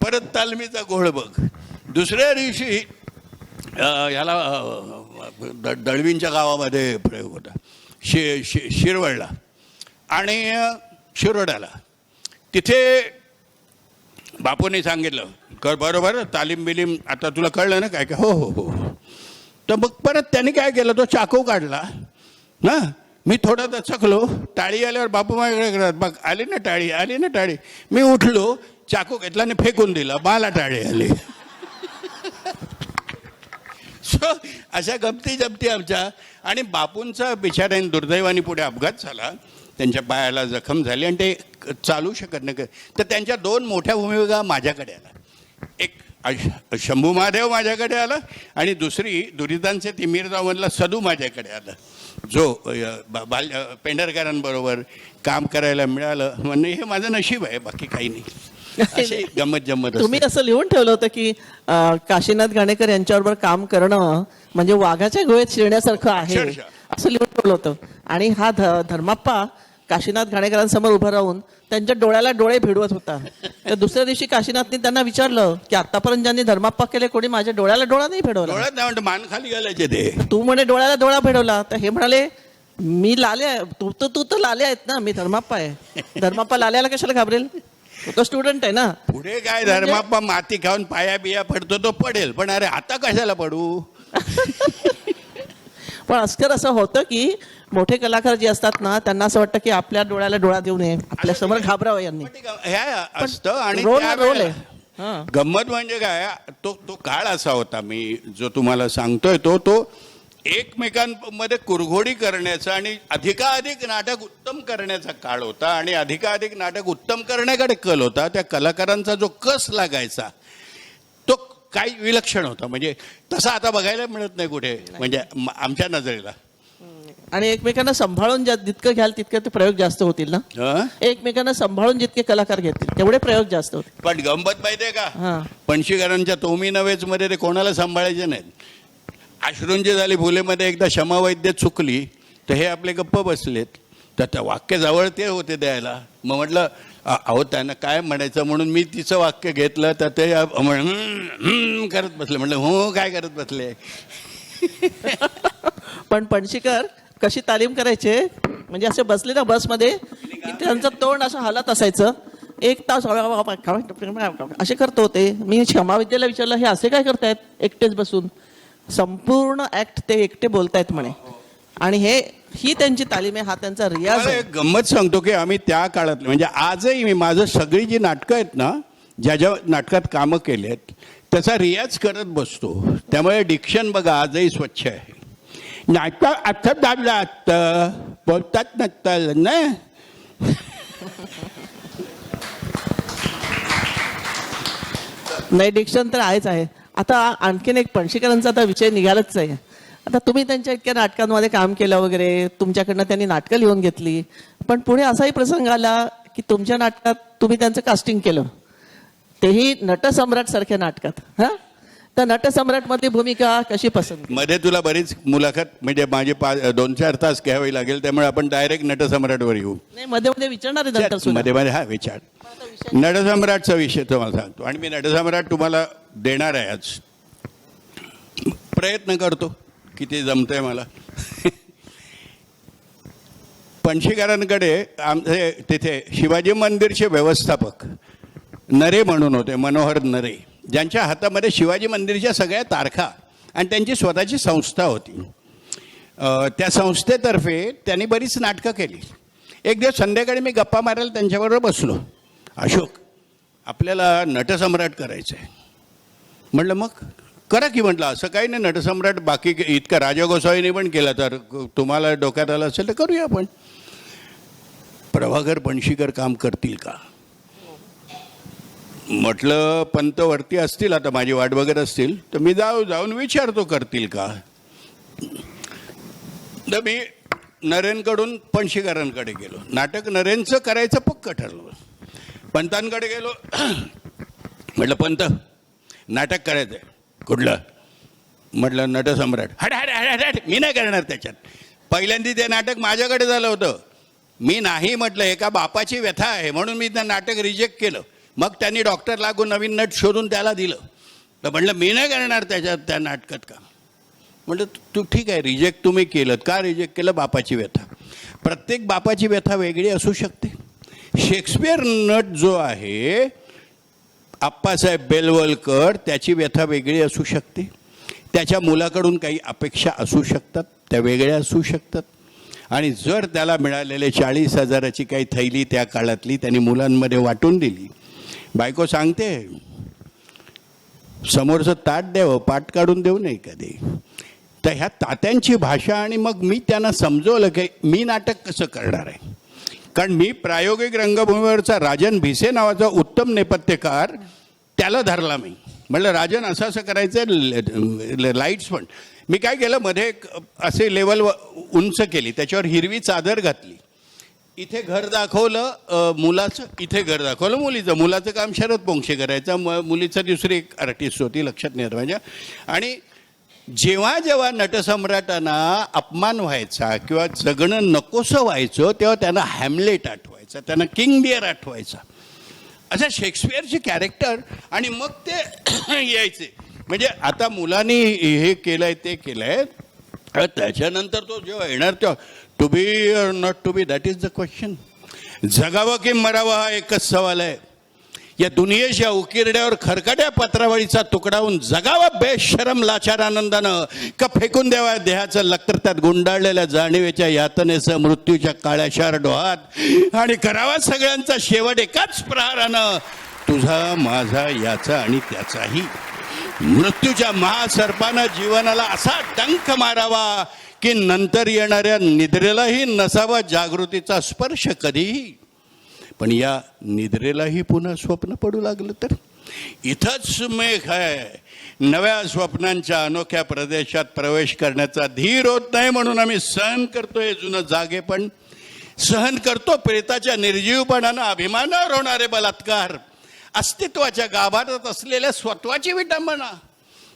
परत तालमीचा घोळ बघ. दुसऱ्या दिवशी याला दळवींच्या गावामध्ये प्रयोग होता शिरवळला आणि शिरोड्याला. तिथे बापूने सांगितलं कर बरोबर तालीम बिलीम आता तुला कळलं ना काय काय. हो हो हो. तर मग परत त्यांनी काय केलं तो चाकू काढला ना. मी थोडा दचकलो. टाळी आल्यावर बापू माझ्याकडे करत बघ आली ना टाळी आली ना टाळी. मी उठलो चाकू घेतला आणि फेकून दिला. मला टाळी आली. सो अशा गमती जमती आमच्या. आणि बापूंचा बिचाऱ्याने दुर्दैवाने पुढे अपघात झाला. त्यांच्या पायाला जखम झाली आणि ते चालू शकत नाही. तर त्यांच्या दोन मोठ्या भूमिका माझ्याकडे आला. एक शंभू महादेव माझ्याकडे आला आणि दुसरी दुरितांचे तिमीरजामधला सदू माझ्याकडे आला. जो पेंढरकरांबरोबर काम करायला मिळालं म्हणजे हे माझं नशीब आहे बाकी काही नाही. अशी गंमत जम्मत. तुम्ही असं लिहून ठेवलं होतं की काशीनाथ घाणेकर यांच्याबरोबर काम करणं म्हणजे वाघाच्या गोळ्यात शिरण्यासारखं आहे असं लिहून ठेवलं होतं. आणि हा धर्माप्पा काशीनाथ घाणेकरांसमोर उभं राहून त्यांच्या डोळ्याला डोळे भिडवत होता. तर दुसऱ्या दिवशी काशीनाथनी त्यांना विचारलं की आतापर्यंत ज्यांनी धर्माप्पा केले कोणी माझ्या डोळ्याला डोळा नाही भिडवला. डोळ्यात नाही म्हणतो मान खाली घालायचे ते. तू म्हणे डोळ्याला डोळा भिडवला. तर हे म्हणाले मी लाले आहे. तू तर लाले आहेत ना मी धर्माप्पा आहे. धर्माप्पा लाल्याला कशाला घाबरेल. तो तर स्टुडंट आहे ना. पुढे काय धर्माप्पा माती खाऊन पाया बिया पडतो तो पडेल पण अरे आता कशाला पडू. पण अस्कर असं होतं की मोठे कलाकार जे असतात ना त्यांना असं वाटतं की आपल्या डोळ्याला डोळा देऊ नये आपल्या समोर घाबरावं यांनी. हे असतं आणि रोल आहे. गंमत म्हणजे काय तो काळ असा होता मी जो तुम्हाला सांगतोय तो एकमेकांमध्ये कुरघोडी करण्याचा आणि अधिकाधिक नाटक उत्तम करण्याचा काळ होता. आणि अधिकाधिक नाटक उत्तम करण्याकडे कल होता. त्या कलाकारांचा जो कस लागायचा तो काही विलक्षण होता. म्हणजे तसा आता बघायला मिळत नाही कुठे म्हणजे आमच्या नजरेला. आणि एकमेकांना सांभाळून जितकं घ्याल तितके ते प्रयोग जास्त होतील ना. एकमेकांना सांभाळून जितके कलाकार घेतील तेवढे प्रयोग जास्त होतील. पण गंमत माहितीये का पणशीकरांच्या तोमी नव्हेच मध्ये ते कोणाला सांभाळायचे नाहीत. अश्रूंची झाली फुलेमध्ये एकदा क्षमा वैद्य चुकली तर हे आपले गप्प बसलेत. तर त्या वाक्य जवळ ते होते द्यायला. मग म्हटलं अहो त्यांना काय म्हणायचं म्हणून मी तिचं वाक्य घेतलं तर ते करत बसले. म्हटलं हो काय करत बसले. पण पणशीकर कशी तालीम करायचे म्हणजे असे बसले ना बसमध्ये की त्यांचं तोंड असं हलत असायचं. 1 तास असे करत होते. मी क्षमा विद्याला विचारलं हे असे काय करतायत एकटेच बसून. संपूर्ण ऍक्ट ते एकटे बोलतायत म्हणे. आणि ही त्यांची तालीम आहे. हा त्यांचा रियाज आहे. गंमत सांगतो की आम्ही त्या काळात म्हणजे आजही मी माझं सगळी जी नाटकं आहेत ना ज्या ज्या नाटकात कामं केलेत त्याचा रियाज करत बसतो. त्यामुळे डिक्शन बघा आजही स्वच्छ आहे. नाटक असं दाबलं बोलतात नसतं ना. नाही डिक्शन तर आहेच आहे. आता आणखीन एक पणशीकरांचा आता विषय निघालाच आहे. आता तुम्ही त्यांच्या इतक्या नाटकांमध्ये काम केलं वगैरे तुमच्याकडनं त्यांनी नाटकं लिहून घेतली. पण पुढे असाही प्रसंग आला की तुमच्या नाटकात तुम्ही त्यांचं कास्टिंग केलं तेही नटसम्राट सारख्या नाटकात. तर नटसम्राट मधली भूमिका कशी पसंत. मध्ये तुला बरीच मुलाखत म्हणजे माझे 2-4 तास घ्यावी लागेल त्यामुळे आपण डायरेक्ट नटसम्राटवर येऊ. नाही मध्ये मध्ये विचारणार आहे नंतर सुद्धा. मध्ये हा विचार नटसम्राटचा विषय तुम्हाला सांगतो. आणि मी नटसम्राट तुम्हाला देणार आहे आज. प्रयत्न करतो किती जमतंय मला. पणशीकरांकडे आमचे तिथे शिवाजी मंदिरचे व्यवस्थापक नरे म्हणून होते मनोहर नरे ज्यांच्या हातामध्ये शिवाजी मंदिरच्या सगळ्या तारखा आणि त्यांची स्वतःची संस्था होती. त्या संस्थेतर्फे त्यांनी बरीच नाटकं केली. एक दिवस संध्याकाळी मी गप्पा मारायला त्यांच्याबरोबर बसलो. अशोक आपल्याला नटसम्राट करायचं आहे. म्हटलं मग करा की. म्हटलं असं काही नाही नटसम्राट बाकी इतका राजा गोसावीने पण केला तर तुम्हाला डोक्यात आलं असेल तर करूया आपण. प्रभाकर पणशीकर काम करतील का. म्हटलं पंत वरती असतील आता माझी वाट बघत असतील तर मी जाऊन विचारतो करतील का. तर मी नरेनकडून पणशीकरांकडे गेलो. नाटक नरेनचं करायचं पक्क ठरलं. पंतांकडे गेलो. म्हटलं पंत नाटक करायचं आहे. कुठलं? म्हटलं नटसम्राट. हट हट हट हट, मी नाही करणार त्याच्यात. पहिल्यांदा ते नाटक माझ्याकडे झालं होतं. मी नाही म्हटलं, एका बापाची व्यथा आहे म्हणून मी त्या नाटक रिजेक्ट केलं. मग त्यांनी डॉक्टर लागून नवीन नट शोधून त्याला दिलं. तर म्हटलं मी नाही करणार त्याच्यात त्या नाटकात का. म्हटलं तू ठीक आहे रिजेक्ट तुम्ही केलं. का रिजेक्ट केलं? बापाची व्यथा. प्रत्येक बापाची व्यथा वेगळी असू शकते. शेक्सपियर नट जो आहे आप्पासाहेब बेलवलकर, त्याची व्यथा वेगळी असू शकते. त्याच्या मुलाकडून काही अपेक्षा असू शकतात, त्या वेगळ्या असू शकतात. आणि जर त्याला मिळालेले 40,000ची काही थैली त्या काळातली त्यांनी मुलांमध्ये वाटून दिली. बायको सांगते समोरचं ताट द्यावं, पाठ काढून देऊ नये कधी. तर ह्या तात्यांची भाषा. आणि मग मी त्यांना समजवलं की मी नाटक कसं करणार आहे. कारण मी प्रायोगिक रंगभूमीवरचा राजन भिसे नावाचा उत्तम नेपथ्यकार त्याला धरला. मी म्हटलं राजन असं असं करायचं, लाईट्स पण. मी काय केलं, मध्ये एक असे लेवल उंच केली, त्याच्यावर हिरवी चादर घातली. इथे घर दाखवलं मुलाचं, इथे घर दाखवलं मुलीचं. मुलाचं काम शरद पोंक्षे करायचं, मुलीचं दुसरी एक आर्टिस्ट होती, लक्षात नाही माझ्या. आणि जेव्हा जेव्हा नटसम्राटांना अपमान व्हायचा किंवा जगणं नकोसं व्हायचं, तेव्हा त्यांना हॅमलेट आठवायचं, त्यांना किंग लिअर आठवायचा. असं शेक्सपियरचे कॅरेक्टर. आणि मग ते यायचे. म्हणजे आता मुलांनी हे केलंय ते केलंय, त्याच्यानंतर तो जेव्हा येणार तेव्हा to be or not to be, that is the question. जगावं की मरावं हा एकच सवाल आहे. या दुनियेच्या उकिरड्यावर खरकट्या पत्रावळीचा तुकडावून जगावं बेशरम लाचार आनंदानं, का फेकून द्यावा देहाचं लक्तरत्यात गुंडाळलेल्या जाणीवेच्या यातनेचं मृत्यूच्या काळ्याशार डोहात, आणि करावा सगळ्यांचा शेवट एकाच प्रहारानं, तुझा माझा याचा आणि त्याचाही. मृत्यूच्या महासर्पानं जीवनाला असा डंक मारावा की नंतर येणाऱ्या निद्रेलाही नसावा जागृतीचा स्पर्श कधीही. पण या निद्रेलाही पुन्हा स्वप्न पडू लागलं तर. इथंच मेघ आहे. नव्या स्वप्नांच्या अनोख्या प्रदेशात प्रवेश करण्याचा धीर होत नाही म्हणून आम्ही सहन करतोय जुनं जागेपण. सहन करतो प्रेताच्या निर्जीवपणानं अभिमानावर होणारे बलात्कार, अस्तित्वाच्या गाभाऱ्यात असलेल्या स्वत्वाची विटंबना.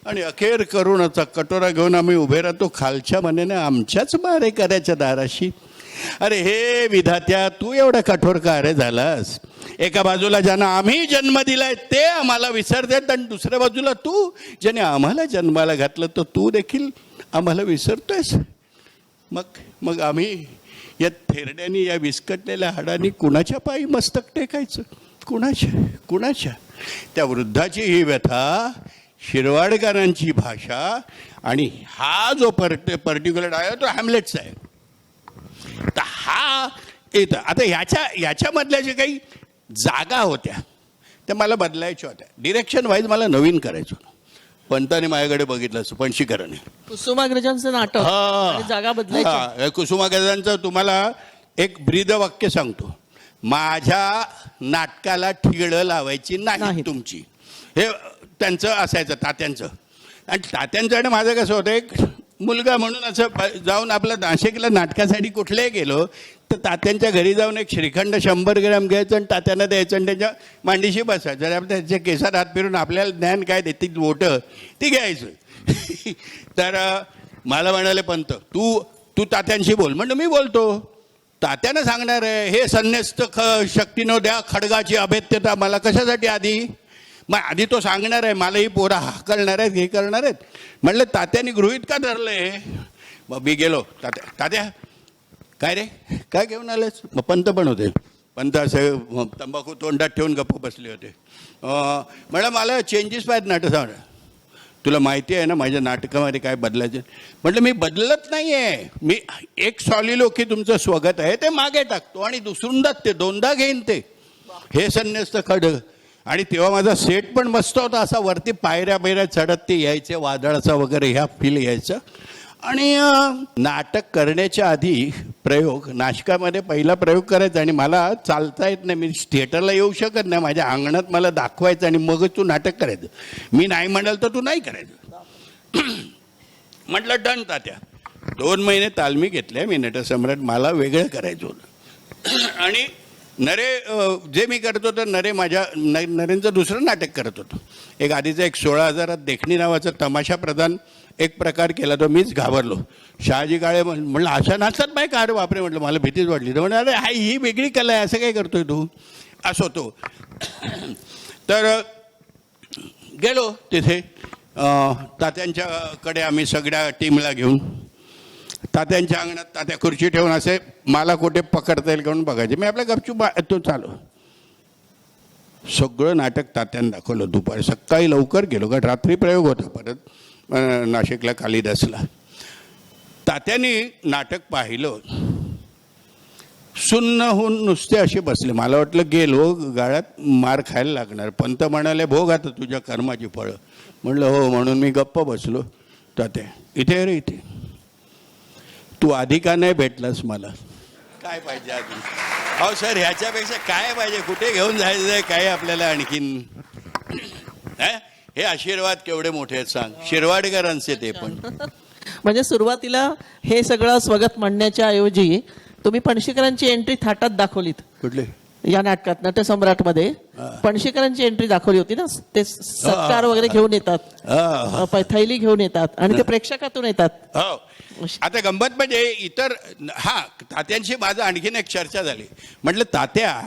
आणि अखेर करुणाचा कटोरा घेऊन आम्ही उभे राहतो खालच्या मनेने आमच्याच मारेकऱ्याच्या दाराशी. अरे हे विधात्या, तू एवढा कठोर का रे झालास? एका बाजूला ज्यांना आम्ही जन्म दिलाय ते आम्हाला विसरतात, आणि दुसऱ्या बाजूला तू ज्याने आम्हाला जन्माला घातलं तर तू देखील आम्हाला विसरतोयस. मग आम्ही या थेरड्यांनी, या विस्कटलेल्या हाडांनी कुणाच्या पायी मस्तक टेकायचं? कुणाच्या? त्या वृद्धाची ही व्यथा, शिरवाडकरांची भाषा, आणि हा जो पर्टिक्युलर आहे तो हॅमलेटचा आहे. तर हा येतं. आता याच्यामधल्या जे काही जागा होत्या त्या मला बदलायच्या होत्या. डिरेक्शन वाईज मला नवीन करायचं होतं. पंताने माझ्याकडे बघितलं असं, पणशीकरांनी कुसुमाग्रजांचं नाटक आणि जागा बदलायची. कुसुमाग्रजांचं तुम्हाला एक ब्रीद वाक्य सांगतो. माझ्या नाटकाला ठिगळं लावायची नाही तुमची. हे त्यांचं असायचं, तात्यांचं. आणि तात्यांचं आणि माझं कसं होतं, एक मुलगा म्हणून असं जाऊन आपल्या नाशिकला नाटकासाठी कुठल्याही गेलो तर तात्यांच्या घरी जाऊन एक श्रीखंड 100 ग्रॅम घ्यायचं आणि तात्यांना द्यायचं आणि त्याच्या मांडीशी बसायचं. जर आपण त्याच्या केसात हात फिरून आपल्याला ज्ञान काय देतील बोटं ती घ्यायचं. तर मला म्हणाले पंत तू तात्यांशी बोल. म्हणलं मी बोलतो. तात्यानं सांगणार आहे हे संन्यस्त शक्तीनं द्या खडगाची अभेद्यता. मला कशासाठी आधी? मग आधी तो सांगणार आहे, मला ही पोरं हाकलणार आहेत, हे करणार आहेत. म्हटलं तात्याने गृहीत का धरलंय? मग मी गेलो. तात्या काय रे, काय घेऊन आलेस? मग पंत पण होते. पंत असे तंबाखू तोंडात ठेवून गप्प बसले होते. म्हटलं मला चेंजेस पाहिजेत नाटक. तुला माहिती आहे ना माझ्या नाटकामध्ये काय बदलायचं? म्हटलं मी बदलत नाही आहे. मी एक सॉलिलोकी तुमचं स्वागत आहे ते मागे टाकतो आणि दुसरूनदा ते 2दा घेईन ते. हे संन्यस्त खडग. आणि तेव्हा माझा सेट पण मस्त होता. असा वरती पायऱ्या चढत ते यायचे, वादळाचा वगैरे ह्या फील यायचं. आणि नाटक करण्याच्या आधी प्रयोग, नाटकामध्ये पहिला प्रयोग करायचा. आणि मला चालता येत नाही, मी थिएटरला येऊ शकत नाही. माझ्या अंगणात मला दाखवायचं आणि मगच तू नाटक करायचं. मी नाही म्हणाल तर तू नाही करायचं. म्हटलं डन तात्या. 2 महिने तालमी घेतल्या मी नटसम्राट. मला वेगळं करायचं होतं आणि जे मी करत होतो नरेंचं दुसरं नाटक करत होतो. एक आधीचं एक 16,000 देखणी नावाचा तमाशा प्रधान एक प्रकार केला, तो मीच घाबरलो. शहाजी काळे म्हणलं अशा नाचतात नाही का? अरे बापरे म्हटलं, मला भीतीच वाटली. तर म्हणलं अरे ही वेगळी कला आहे, असं काय करतोय तू? असं तो. तर गेलो तिथे तात्यांच्याकडे आम्ही सगळ्या टीमला घेऊन. तात्यांच्या अंगणात तात्या खुर्ची ठेवून असे मला कुठे पकडता येईल म्हणून बघायचे. मी आपल्या गपचूप तो चालू. सगळं नाटक तात्यानं दाखवलं दुपारी. सकाळी लवकर गेलो कारण रात्री प्रयोग होता परत नाशिकला कालिदासला. तात्यांनी नाटक पाहिलं, सुन्न होऊन नुसते असे बसले. मला वाटलं गेलो गाळ्यात मार खायला लागणार. पंत म्हणाले भोग आता तुझ्या कर्माची फळं. म्हणलं हो. म्हणून मी गप्प बसलो. तात्या इथे रे इथे. तू आधी का नाही भेटलास मला? काय पाहिजे आधी? अहो सर ह्याच्यापेक्षा काय पाहिजे? कुठे घेऊन जायचं आहे काय आपल्याला आणखीन? हे आशीर्वाद केवढे मोठे आहेत सांग. शिरवाडकरांचे ते पण. म्हणजे सुरुवातीला हे सगळं स्वगत म्हणण्याच्या ऐवजी तुम्ही पणशीकरांची एंट्री थाटात दाखवलीत. कुठले? या नाटकात नटसम्राटमध्ये पणशीकरांची एंट्री दाखवली होती ना. ते सत्कार वगैरे घेऊन येतात, थैली घेऊन येतात आणि ते प्रेक्षकातून येतात. हो. आता गंमत म्हणजे इतर तात्यांशी माझं आणखीन एक चर्चा झाली. म्हटलं तात्या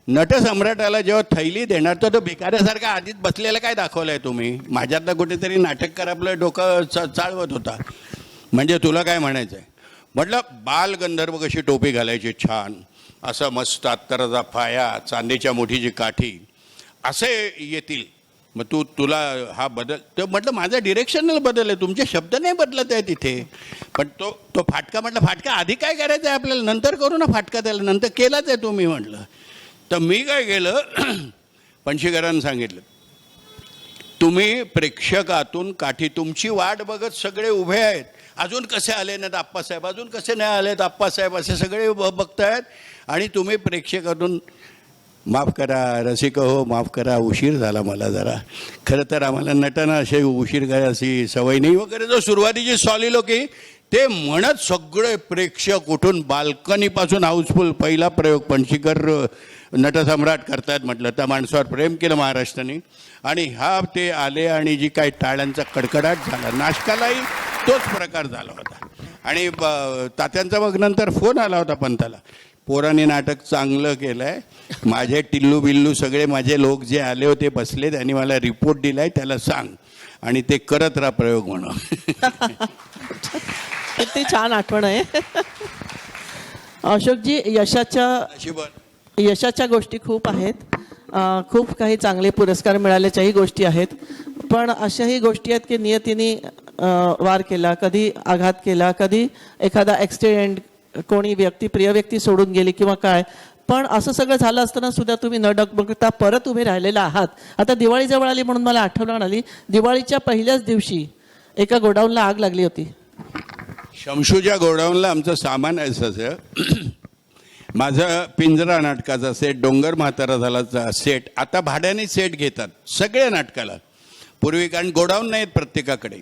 नटसम्राटाला जेव्हा थैली देणार तर तो भिकाऱ्यासारखा आधीच बसलेला काय दाखवलाय तुम्ही? माझ्यातलं कुठेतरी नाटककार आपलं डोकं चाळवत होता. म्हणजे तुला काय म्हणायचं आहे? म्हटलं बालगंधर्व कशी टोपी घालायची छान, असं मस्त अत्तराचा फाया, चांदीच्या मोठीची काठी असे येतील. मग तुला हा बदल. तर म्हटलं माझा डिरेक्शनल बदल आहे, तुमचे शब्द नाही बदलत आहे तिथे. पण तो फाटका. म्हटलं फाटका आधी काय करायचं आहे आपल्याला? नंतर करू ना फाटका. त्याला नंतर केलाच आहे तुम्ही म्हटलं. तर मी काय केलं, पणशीकरांना सांगितलं तुम्ही प्रेक्षकातून काठी तुमची वाट बघत सगळे उभे आहेत. अजून कसे आले नाहीत आप्पासाहेब, अजून कसे नाही आलेत आप्पासाहेब, असे सगळे बघतायत. आणि तुम्ही प्रेक्षकातून माफ करा रसिक हो, माफ करा उशीर झाला मला जरा. खरं तर आम्हाला नटना असे उशीर करायची सवय नाही वगैरे. जो सुरुवातीची सॉलिलोकी ते म्हणत सगळे प्रेक्षक उठून बाल्कनीपासून हाऊसफुल. पहिला प्रयोग पणशीकर नटसम्राट करतायत. म्हटलं त्या माणसावर प्रेम केलं महाराष्ट्राने. आणि ते आले आणि जी काही टाळ्यांचा कडकडाट झाला, नाटकालाही तोच प्रकार झाला होता. आणि तात्यांचा मग नंतर फोन आला होता पंताला, पोराने नाटक चांगलं केलं आहे. माझे टिल्लू बिल्लू सगळे माझे लोक जे आले होते बसले, त्यांनी मला रिपोर्ट दिलाय, त्याला सांग आणि ते करत राहा प्रयोग म्हणून. किती छान आठवण आहे. अशोकजी यशाच्या गोष्टी खूप आहेत. खूप काही चांगले पुरस्कार मिळाल्याच्याही गोष्टी आहेत. पण अशाही गोष्टी आहेत की नियतीने वार केला, कधी आघात केला, कधी एखादा ॲक्सिडेंट, कोणी प्रिय व्यक्ती सोडून गेली किंवा काय. पण असं सगळं झालं असताना सुद्धा तुम्ही न डगमगता परत उभे राहिलेला आहात. आता दिवाळी जवळ आली म्हणून मला आठवण आली, दिवाळीच्या पहिल्याच दिवशी एका गोडाऊनला आग लागली होती. शमशूच्या गोडाऊनला आमचं सामान असायचं. माझं पिंजरा नाटकाचा सेट, डोंगर म्हातारा झालाचा सेट, आता भाड्याने सेट घेतात सगळ्या नाटकाला. पूर्वी कारण गोडाऊन नाहीत प्रत्येकाकडे.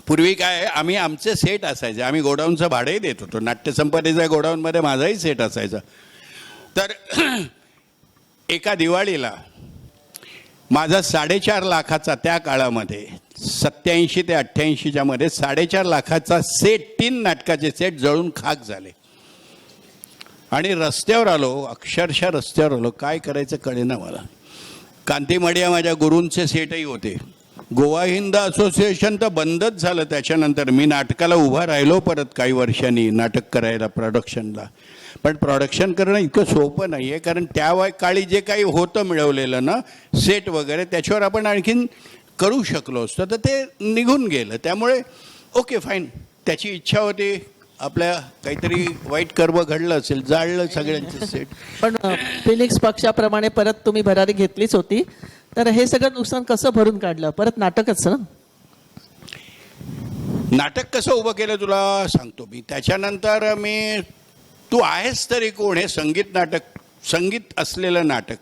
पूर्वी काय आम्ही आमचे सेट असायचे, आम्ही गोडाऊनचं भाडंही देत होतो. नाट्यसंपदेच्या गोडाऊनमध्ये माझाही सेट असायचा. तर एका दिवाळीला माझा 4.5 लाखाचा, त्या काळामध्ये 87 ते 88च्या मध्ये 4.5 लाखाचा सेट, 3 नाटकाचे सेट जळून खाक झाले. आणि रस्त्यावर आलो, अक्षरशः रस्त्यावर आलो. काय करायचं कळेना मला. कांतीमडिया माझ्या गुरूंचे सेटही होते. गोवा हिंद असोसिएशन तर बंदच झालं त्याच्यानंतर. मी नाटकाला उभा राहिलो परत काही वर्षांनी नाटक करायला, प्रोडक्शनला. पण प्रोडक्शन करणं इतकं सोपं नाही आहे, कारण त्या काळी जे काही होतं मिळवलेलं ना सेट वगैरे, त्याच्यावर आपण आणखीन करू शकलो असतो. तर ते निघून गेलं. त्यामुळे ओके फाईन, त्याची इच्छा होती, आपल्या काहीतरी वाईट कर्म घडलं असेल, जाळलं सगळ्यांचे सेट. पण फिनिक्स पक्षाप्रमाणे परत तुम्ही भरारी घेतलीच होती. तर हे सगळं नुकसान कसं भरून काढलं? परत नाटकच ना. नाटक कसं उभं केलं तुला सांगतो मी. त्याच्यानंतर तू आहेस तरी कोण, हे संगीत नाटक, संगीत असलेलं नाटक.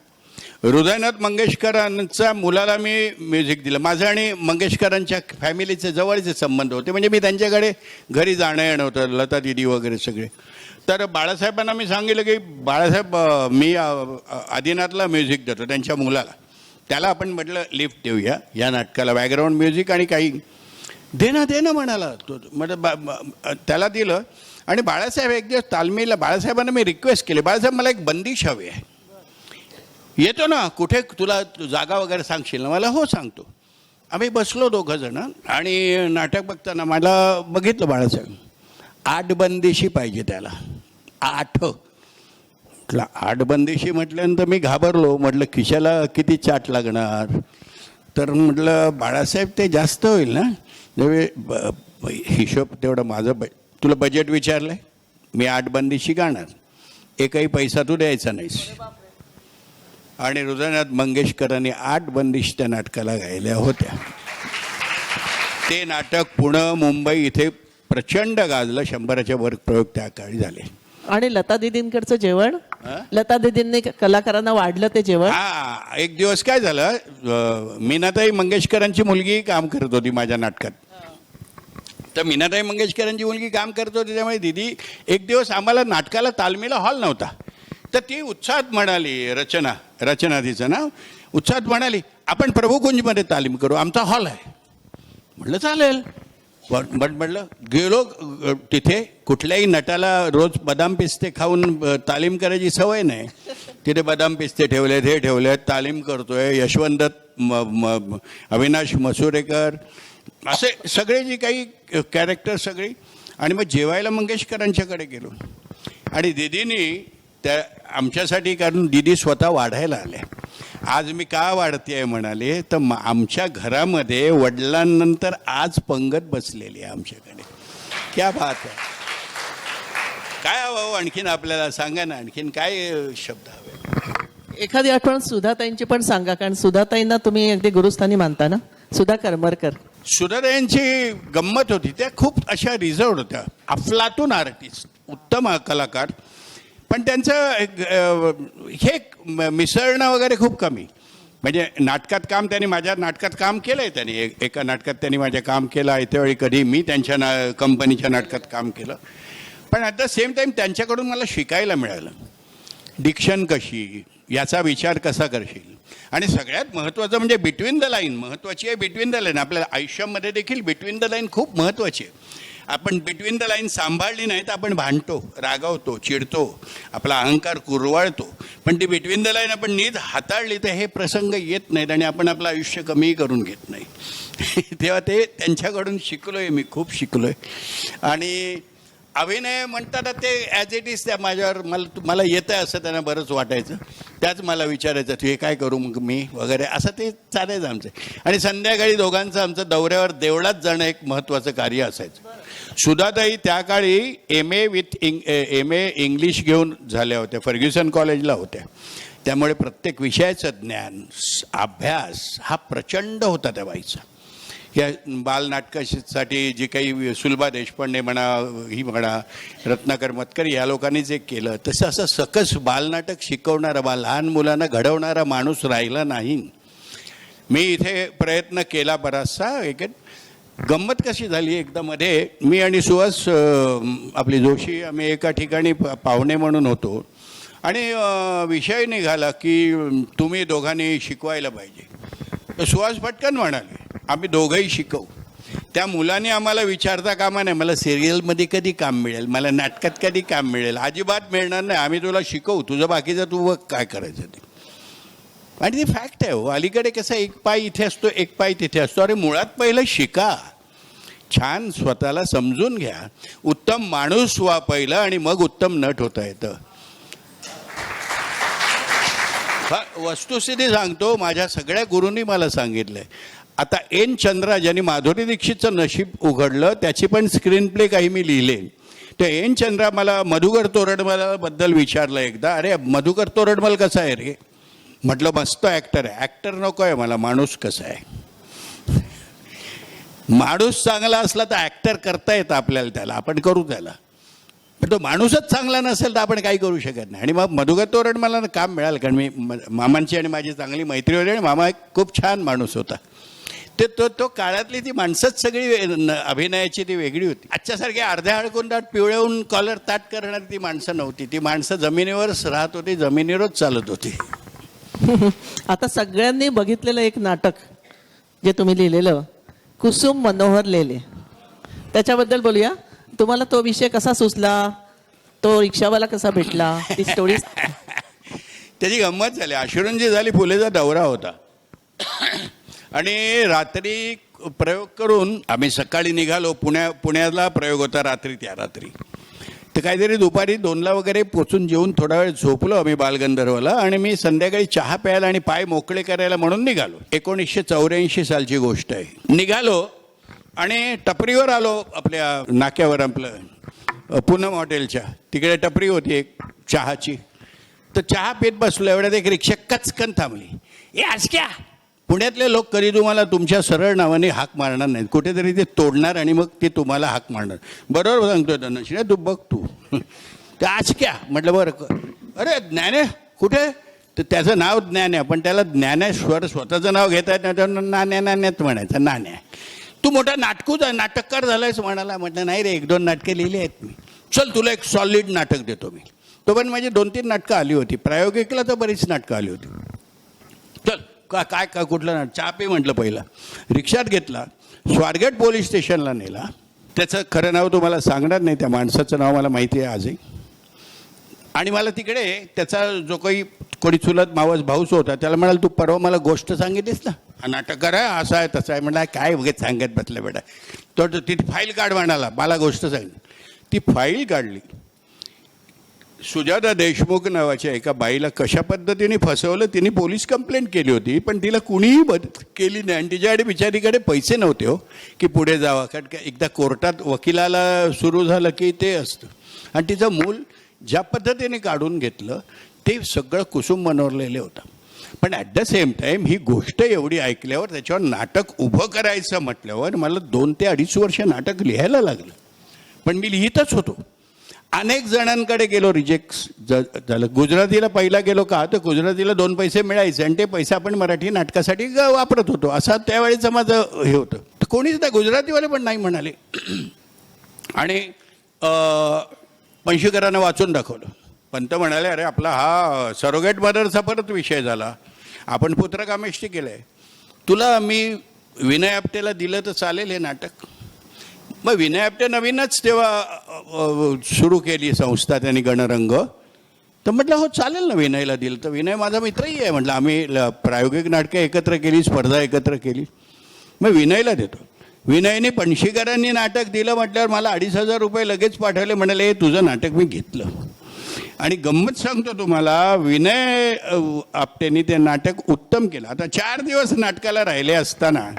हृदयनाथ मंगेशकरांच्या मुलाला मी म्युझिक दिलं. माझं आणि मंगेशकरांच्या फॅमिलीचे जवळचे संबंध होते, म्हणजे मी त्यांच्याकडे घरी जाणं येणं होतं, लता दिदी वगैरे सगळे. तर बाळासाहेबांना मी सांगितलं की बाळासाहेब मी आदिनाथला म्युझिक देतो त्यांच्या मुलाला, त्याला आपण म्हटलं लिफ्ट देऊया या नाटकाला, बॅकग्राऊंड म्युझिक आणि काही दे ना म्हणाला तो. म्हणजे त्याला दिलं. आणि बाळासाहेब एक दिवस तालमीला बाळासाहेबांना मी रिक्वेस्ट केली, बाळासाहेब मला एक बंदिश हवी आहे, येतो ना, कुठे तुला जागा वगैरे सांगशील ना? मला हो सांगतो. आम्ही बसलो दोघं जण आणि नाटक बघताना मला बघितलं बाळासाहेब 8 बंदिशी पाहिजे त्याला, 8. म्हटलं 8 बंदिशी म्हटल्यानंतर मी घाबरलो. म्हटलं खिशाला किती चाट लागणार? तर म्हटलं बाळासाहेब ते जास्त होईल ना, हिशोब तेवढं माझं तुला बजेट विचारलं आहे, मी 8 बंदिशी गाणार, एकही पैसा तू द्यायचा नाहीस. आणि हृदयनाथ मंगेशकरांनी 8 बंदिश त्या नाटकाला गायल्या होत्या. ते नाटक पुणे मुंबई इथे प्रचंड गाजलं. 100च्या वर प्रयोग त्या काळी झाले. आणि लता दिदींकडचं जेवण, लता दिदींनी कलाकारांना वाढलं ते जेवण. हा, एक दिवस काय झालं, मीनाताई मंगेशकरांची मुलगी काम करत होती माझ्या नाटकात. तर मीनाताई मंगेशकरांची मुलगी काम करत होती, त्यामुळे दिदी एक दिवस आम्हाला नाटकाला तालमीला हॉल नव्हता, तर ती उत्साहात म्हणाली, रचना तिचं नाव, उत्साहात म्हणाली आपण प्रभुकुंजमध्ये तालीम करू, आमचा हॉल आहे. म्हटलं चालेल. म्हटलं गेलो तिथे. कुठल्याही नटाला रोज बदाम पिस्ते खाऊन तालीम करायची सवय नाही. तिथे बदाम पिस्ते ठेवलेत, हे ठेवलेत, तालीम करतोय. यशवंत अविनाश मसुरेकर असे सगळे जी काही कॅरेक्टर सगळी. आणि मग जेवायला मंगेशकरांच्याकडे गेलो आणि दिदीनी त्या आमच्यासाठी, कारण दिदी स्वतः वाढायला आल्या. आज मी का वाढते म्हणाले, तर आमच्या घरामध्ये वडिलांनंतर आज पंगत बसलेली आहे आमच्याकडे. क्या बात आहे. काय हवं आणखीन आपल्याला? सांगा ना, आणखीन काय शब्द हवे? एखादी आठवण सुधाताईंची पण सांगा, कारण सुधाताईंना तुम्ही अगदी गुरुस्थानी मानता ना. सुधा करमरकर. सुधाताईंची गंमत होती, त्या खूप अशा रिझर्व्ड होत्या, अफलातून आर्टिस्ट, उत्तम कलाकार. पण त्यांचं हे मिसळणं वगैरे खूप कमी. म्हणजे नाटकात काम, त्यांनी माझ्या नाटकात काम केलं आहे, त्यांनी एका नाटकात त्यांनी माझ्या काम केलं. येत्यावेळी कधी मी त्यांच्या कंपनीच्या नाटकात काम केलं. पण ॲट द सेम टाईम त्यांच्याकडून मला शिकायला मिळालं, डिक्शन कशी, याचा विचार कसा करशील. आणि सगळ्यात महत्त्वाचं म्हणजे बिटवीन द लाईन महत्त्वाची आहे. बिटवीन द लाईन आपल्याला आयुष्यामध्ये देखील बिटवीन द लाईन खूप महत्त्वाची आहे. आपण बिटवीन द लाईन सांभाळली नाही तर आपण भांडतो, रागावतो, चिडतो, आपला अहंकार कुरवाळतो. पण ती बिटवीन द लाईन आपण नीट हाताळली तर हे प्रसंग येत नाहीत आणि आपण आपलं आयुष्य कमीही करून घेत नाही. तेव्हा ते त्यांच्याकडून शिकलोय मी, खूप शिकलोय. आणि अभिनय म्हणताना ते ॲज इट इज त्या माझ्यावर मला येतं आहे असं त्यांना बरंच वाटायचं. त्याच मला विचारायचं तू हे काय करू मग मी वगैरे, असं ते चालायचं आमचं. आणि संध्याकाळी दोघांचं आमचं दौऱ्यावर देवळात जाणं एक महत्त्वाचं कार्य असायचं. सुधाताई त्या काळी एम ए इंग्लिश घेऊन झाल्या होत्या, फर्ग्युसन कॉलेजला होत्या. त्यामुळे प्रत्येक विषयाचं ज्ञान, अभ्यास हा प्रचंड होता त्या बाईचा. या बालनाटकासाठी जी काही सुलभा देशपांडे म्हणा, ही म्हणा, रत्नाकर मतकर, या लोकांनी जे केलं तसं असं सकस बालनाटक शिकवणारा, लहान मुलांना घडवणारा माणूस राहिला नाही. मी इथे प्रयत्न केला बराचसा. एक गंमत कशी झाली, एकदा मध्ये मी आणि सुहास आपली जोशी आम्ही एका ठिकाणी पाहुणे म्हणून होतो आणि विषय निघाला की तुम्ही दोघांनी शिकवायला पाहिजे. तर सुहास पटकन म्हणाले आम्ही दोघंही शिकवू. त्या मुलाने आम्हाला विचारता कामा नाही, मला सिरियलमध्ये कधी काम मिळेल, मला नाटकात कधी काम मिळेल. अजिबात मिळणार नाही, आम्ही तुला शिकवू, तुझं बाकीचं तू काय करायचं ते. आणि ती फॅक्ट आहे हो. अलीकडे कसं एक पाय इथे असतो, एक पाय तिथे असतो. अरे मुळात पहिलं शिका, छान स्वतःला समजून घ्या, उत्तम माणूस व्हा पहिलं आणि मग उत्तम नट होता येतं. वस्तुस्थिती सांगतो, माझ्या सगळ्या गुरूंनी मला सांगितलंय. आता एन चंद्रा ज्यांनी माधुरी दीक्षितचं नशीब उघडलं त्याची पण स्क्रीन प्ले काही मी लिहिले. तर एन चंद्रा मला मधुकर तोरडमल बद्दल विचारलं एकदा, अरे मधुकर तोरडमल कसा आहे रे? म्हटलं मस्त ॲक्टर आहे. ॲक्टर नको आहे मला, माणूस कसा आहे. माणूस चांगला असला तर ॲक्टर करता येतं आपल्याला, त्याला आपण करू त्याला. पण तो माणूसच चांगला नसेल तर आपण काही करू शकत नाही. आणि मग मधुकर तोरड मला काम मिळालं, कारण मी मामांची आणि माझी चांगली मैत्री होती आणि मामा एक खूप छान माणूस होता. ते तो काळातली ती माणसंच सगळी अभिनयाची ती वेगळी होती. आजच्यासारख्या अर्ध्या अडकून दाट पिवळवून कॉलर ताट करणारी ती माणसं नव्हती. ती माणसं जमिनीवरच राहत होती, जमिनीवरच चालत होती. आता सगळ्यांनी बघितलेलं एक नाटक जे तुम्ही लिहिलेलं, कुसुम मनोहर लेले, त्याच्याबद्दल बोलूया. तुम्हाला तो विषय कसा सुचला, तो रिक्षावाला कसा भेटला, ती स्टोरी. त्याची गंमत झाली. अश्रूंची झाली, फुलेचा दौरा होता आणि रात्री प्रयोग करून आम्ही सकाळी निघालो. पुण्याला प्रयोग होता रात्री, त्या रात्री. तर काहीतरी दुपारी 2ला वगैरे पोचून जेवून थोडा वेळ झोपलो आम्ही बालगंधर्वला, आणि मी संध्याकाळी चहा प्यायला आणि पाय मोकळे करायला म्हणून निघालो. 1984 सालची गोष्ट आहे. निघालो आणि टपरीवर आलो, आपल्या नाक्यावर, आपलं पूनम हॉटेलच्या तिकडे टपरी होती एक चहाची. तर चहा पीत बसलो, एवढ्यात एक रिक्षा कचकन थांबली. ए आज क्या, पुण्यातले लोक कधी तुम्हाला तुमच्या सरळ नावाने हाक मारणार नाहीत, कुठेतरी ते तोडणार आणि मग ते तुम्हाला हाक मारणार. बरोबर सांगतोय धनश्री, तू बघ तू. तर आज क्या म्हटलं, बरं. अरे ज्ञाने कुठे? तर त्याचं नाव ज्ञान आहे, पण त्याला ज्ञानेश्वर स्वतःचं नाव घेता येत नाही, त्यानं नाण्यात म्हणायचं, नाण्या. तू मोठा नाटककार झालायस म्हणाला. म्हटलं नाही रे, 1-2 नाटकं लिहिली आहेत मी. चल तुला एक सॉलिड नाटक देतो मी. तो पण माझी 2-3 नाटकं आली होती. प्रायोगिकला तर बरीच नाटकं आली होती. चल काय कुठलं नाटक? चहा पे म्हटलं. पहिला रिक्षात घेतला, स्वारगेट पोलीस स्टेशनला नेला. त्याचं खरं नाव तुम्हाला सांगणार नाही, त्या माणसाचं नाव मला माहिती आहे आजही. आणि मला तिकडे त्याचा जो काही कोणी चुलत मावस भाऊच होता, त्याला म्हणाल, तू परवा मला गोष्ट सांगितलीस ना, हा नाटककार आहे, असं आहे तसं आहे. म्हटलं काय वगैरे सांगत बसलं बेटा. तो ती फाईल काढ म्हणाला, मला गोष्ट सांगितली. ती फाईल काढली. सुजाता देशमुख नावाच्या एका बाईला कशा पद्धतीने फसवलं, तिने पोलीस कंप्लेंट केली होती, पण तिला कुणीही मदत केली नाही. आणि तिच्याकडे बिचारीकडे पैसे नव्हते हो की पुढे जावं, कारण का एकदा कोर्टात वकिलाला सुरू झालं की ते असतं. आणि तिचं मूल ज्या पद्धतीने काढून घेतलं ते सगळं कुसुम मनोरलेले होतं. पण ॲट द सेम टाईम ही गोष्ट एवढी ऐकल्यावर त्याच्यावर नाटक उभं करायचं म्हटल्यावर मला 2 ते 2.5 वर्ष नाटक लिहायला लागलं. पण मी लिहितच होतो. अनेक जणांकडे गेलो, रिजेक्ट झालं. गुजरातीला पहिला गेलो का, तर गुजरातीला 2 पैसे मिळायचे आणि ते पैसे आपण मराठी नाटकासाठी वापरत होतो, असं त्यावेळेचं माझं हे होतं. तर कोणीच नाही, गुजरातीवाले पण नाही म्हणाले. आणि पणशीकरांना वाचून दाखवलं. पंत म्हणाले, अरे आपला हा सरोगेट मदरचा परत विषय झाला, आपण पुत्रकामेष्टी केलं आहे, तुला मी विनय आपटेला दिलं तर चालेल हे नाटक. मग विनय आपटे नवीनच तेव्हा सुरू केली संस्था त्यांनी, गणरंग. तर म्हटलं हो चालेल ना, विनयला दिलं तर. विनय माझा मित्रही आहे म्हटलं, आम्ही प्रायोगिक नाटकं एकत्र केली, स्पर्धा एकत्र केली. मग विनयला देतो. विनयने पणशीकरांनी नाटक दिलं म्हटल्यावर मला 2,500 रुपये लगेच पाठवले. म्हणाले तुझं नाटक मी घेतलं. आणि गंमत सांगतो तुम्हाला, विनय आपटेनी ते नाटक उत्तम केलं. आता 4 दिवस नाटकाला राहिले असताना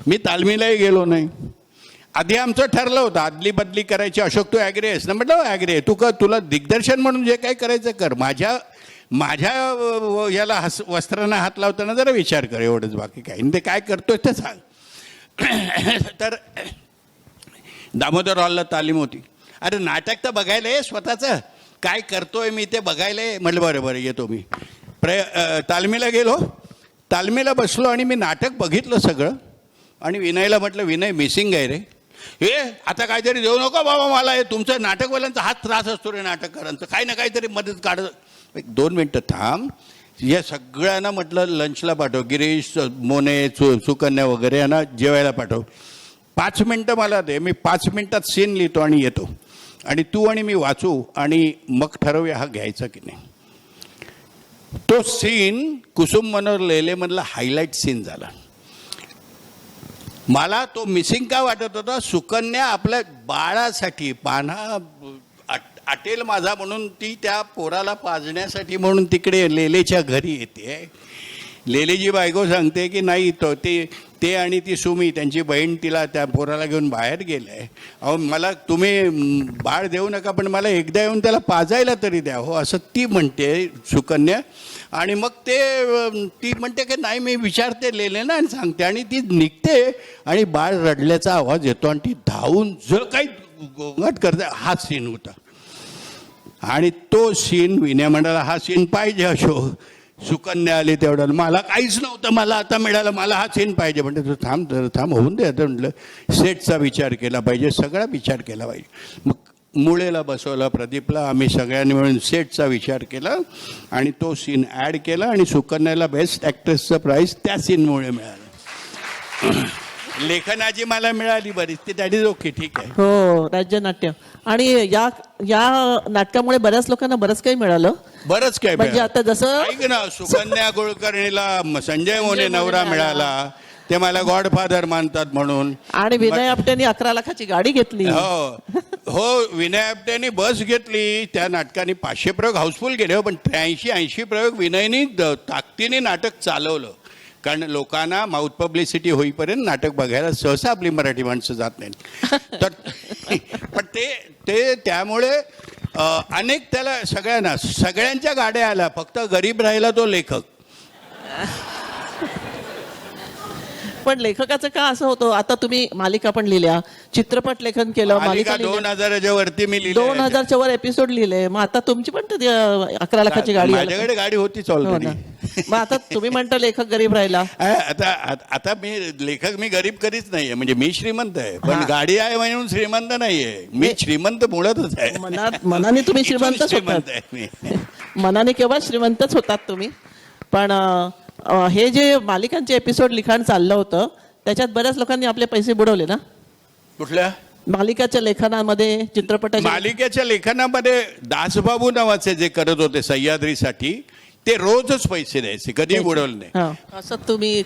मी तालमीलाही गेलो नाही. आधी आमचं ठरलं होतं आदली बदली करायची. अशोक तू ॲग्री आहेस ना? म्हटलं ॲग्री आहे. तुला दिग्दर्शन म्हणून जे काही करायचं कर, माझ्या याला वस्त्रांना हात लावताना जरा विचार कर, एवढंच, बाकी काय. ते काय करतोय ते सांग. तर दामोदर हॉलला तालीम होती. अरे नाटक तर बघायला आहे, स्वतःचं काय करतोय मी ते बघायला आहे. म्हटलं बरं येतो मी. तालमीला गेलो, तालमीला बसलो आणि मी नाटक बघितलं सगळं. आणि विनयला म्हटलं, विनय मिसिंग आहे रे, हे आता काहीतरी देऊ नका बाबा मला, हे तुमचं नाटकवाल्यांचा हाच त्रास असतो रे नाटककारांचं, काही ना काहीतरी मदत काढत. 1-2 मिनटं थांब, या सगळ्यांना म्हटलं लंचला पाठव, गिरीश, मोने, सुकन्या वगैरे यांना जेवायला पाठव. 5 मिनटं मला दे, मी 5 मिनटात सीन लिहितो आणि येतो. आणि तू आणि मी वाचू आणि मग ठरवूया हा घ्यायचा की नाही. तो सीन कुसुम मनोहर लेलेमधला हायलाईट सीन झाला. मला तो मिसिंग का वाटत होता, सुकन्या आपल्या बाळासाठी पान्हा आटेल माझा म्हणून ती त्या पोराला पाजण्यासाठी म्हणून तिकडे लेलेच्या घरी येते. लेलेची बायको सांगते की नाही, तो ते आणि ती सुमी त्यांची बहीण तिला त्या पोराला घेऊन बाहेर गेलंय. अहो मला तुम्ही बाळ देऊ नका, पण मला एकदा येऊन त्याला पाजायला तरी द्या हो, असं ती म्हणते सुकन्या. आणि मग ती म्हणते की नाही, मी विचारते लेले ना आणि सांगते. आणि ती निघते आणि बाळ रडल्याचा आवाज येतो आणि ती धावून जर काही गोंगाट करते. हा सीन होता. आणि तो सीन विनय म्हणाला हा सीन पाहिजे अशोक. सुकन्या आली तेवढं मला काहीच नव्हतं, मला आता मिळालं, मला हा सीन पाहिजे. म्हणते तू थांब थांब होऊन दे आता. म्हटलं सेटचा विचार केला पाहिजे, सगळा विचार केला पाहिजे. मग मुळेला बसवलं, प्रदीपला, आम्ही सगळ्यांनी मिळून सेटचा विचार केला आणि तो सीन ॲड केला आणि सुकन्याला बेस्ट ॲक्ट्रेसचं प्राईज त्या सीनमुळे मिळालं. लेखनाची मला मिळाली बरीच, ती दॅट इज ओके, ठीक आहे. हो, राज्यनाट्य. आणि या नाटकामुळे बऱ्याच लोकांना बरंच काही मिळालं. बरंच काय म्हणजे आता जसं ऐक ना, सुकन्या कुलकर्णीला संजय मोने नवरा मिळाला, ते मला गॉडफादर मानतात म्हणून. आणि विनय आपट्यांनी 11 लाखाची गाडी घेतली. हो हो, विनय आपट्यानी बस घेतली. त्या नाटकाने 500 प्रयोग हाऊसफुल केले, पण 83-80 प्रयोग विनयनी ताकदीने नाटक चालवलं. कारण लोकांना माउथ पब्लिसिटी होईपर्यंत नाटक बघायला सहसा आपली मराठी माणसं जात नाहीत. तर पण ते त्यामुळे अनेक त्याला सगळ्यांच्या गाड्या आल्या, फक्त गरीब राहिला तो लेखक. पण लेखकाचं का असं होतं? आता तुम्ही मालिका पण लिहिल्या, चित्रपट लेखन केलं, मालिका 2000च्या वरती मी लिहिली, 2000च्या वर एपिसोड लिहिले. मग आता तुमची पण 11 लाखाची गाडी आली. माझ्याकडे गाडी होतीच ऑलरेडी. मग आता तुम्ही म्हणता लेखक गरीब राहिला. आता मी लेखक, मी गरीब कधीच नाहीये. म्हणजे मी श्रीमंत आहे, पण गाडी आहे म्हणून श्रीमंत नाहीये. मी श्रीमंत मुळातच आहे. मनाने तुम्ही श्रीमंतच श्रीमंत होतात. आहे मी. मनाने केव्हा श्रीमंतच होतात तुम्ही. पण हे जे मालिकांचे एपिसोड लिखाण चाललं होतं, त्याच्यात बऱ्याच लोकांनी आपले पैसे बुडवले ना. कुठल्या मालिकाच्या लेखनामध्ये, चित्रपटाच्या मालिकेच्या लेखनामध्ये दासबाबू नावाचे जे करत होते सह्याद्रीसाठी, ते रोजच पैसे द्यायचे, कधी बुडवले नाही. हा. असं तुम्ही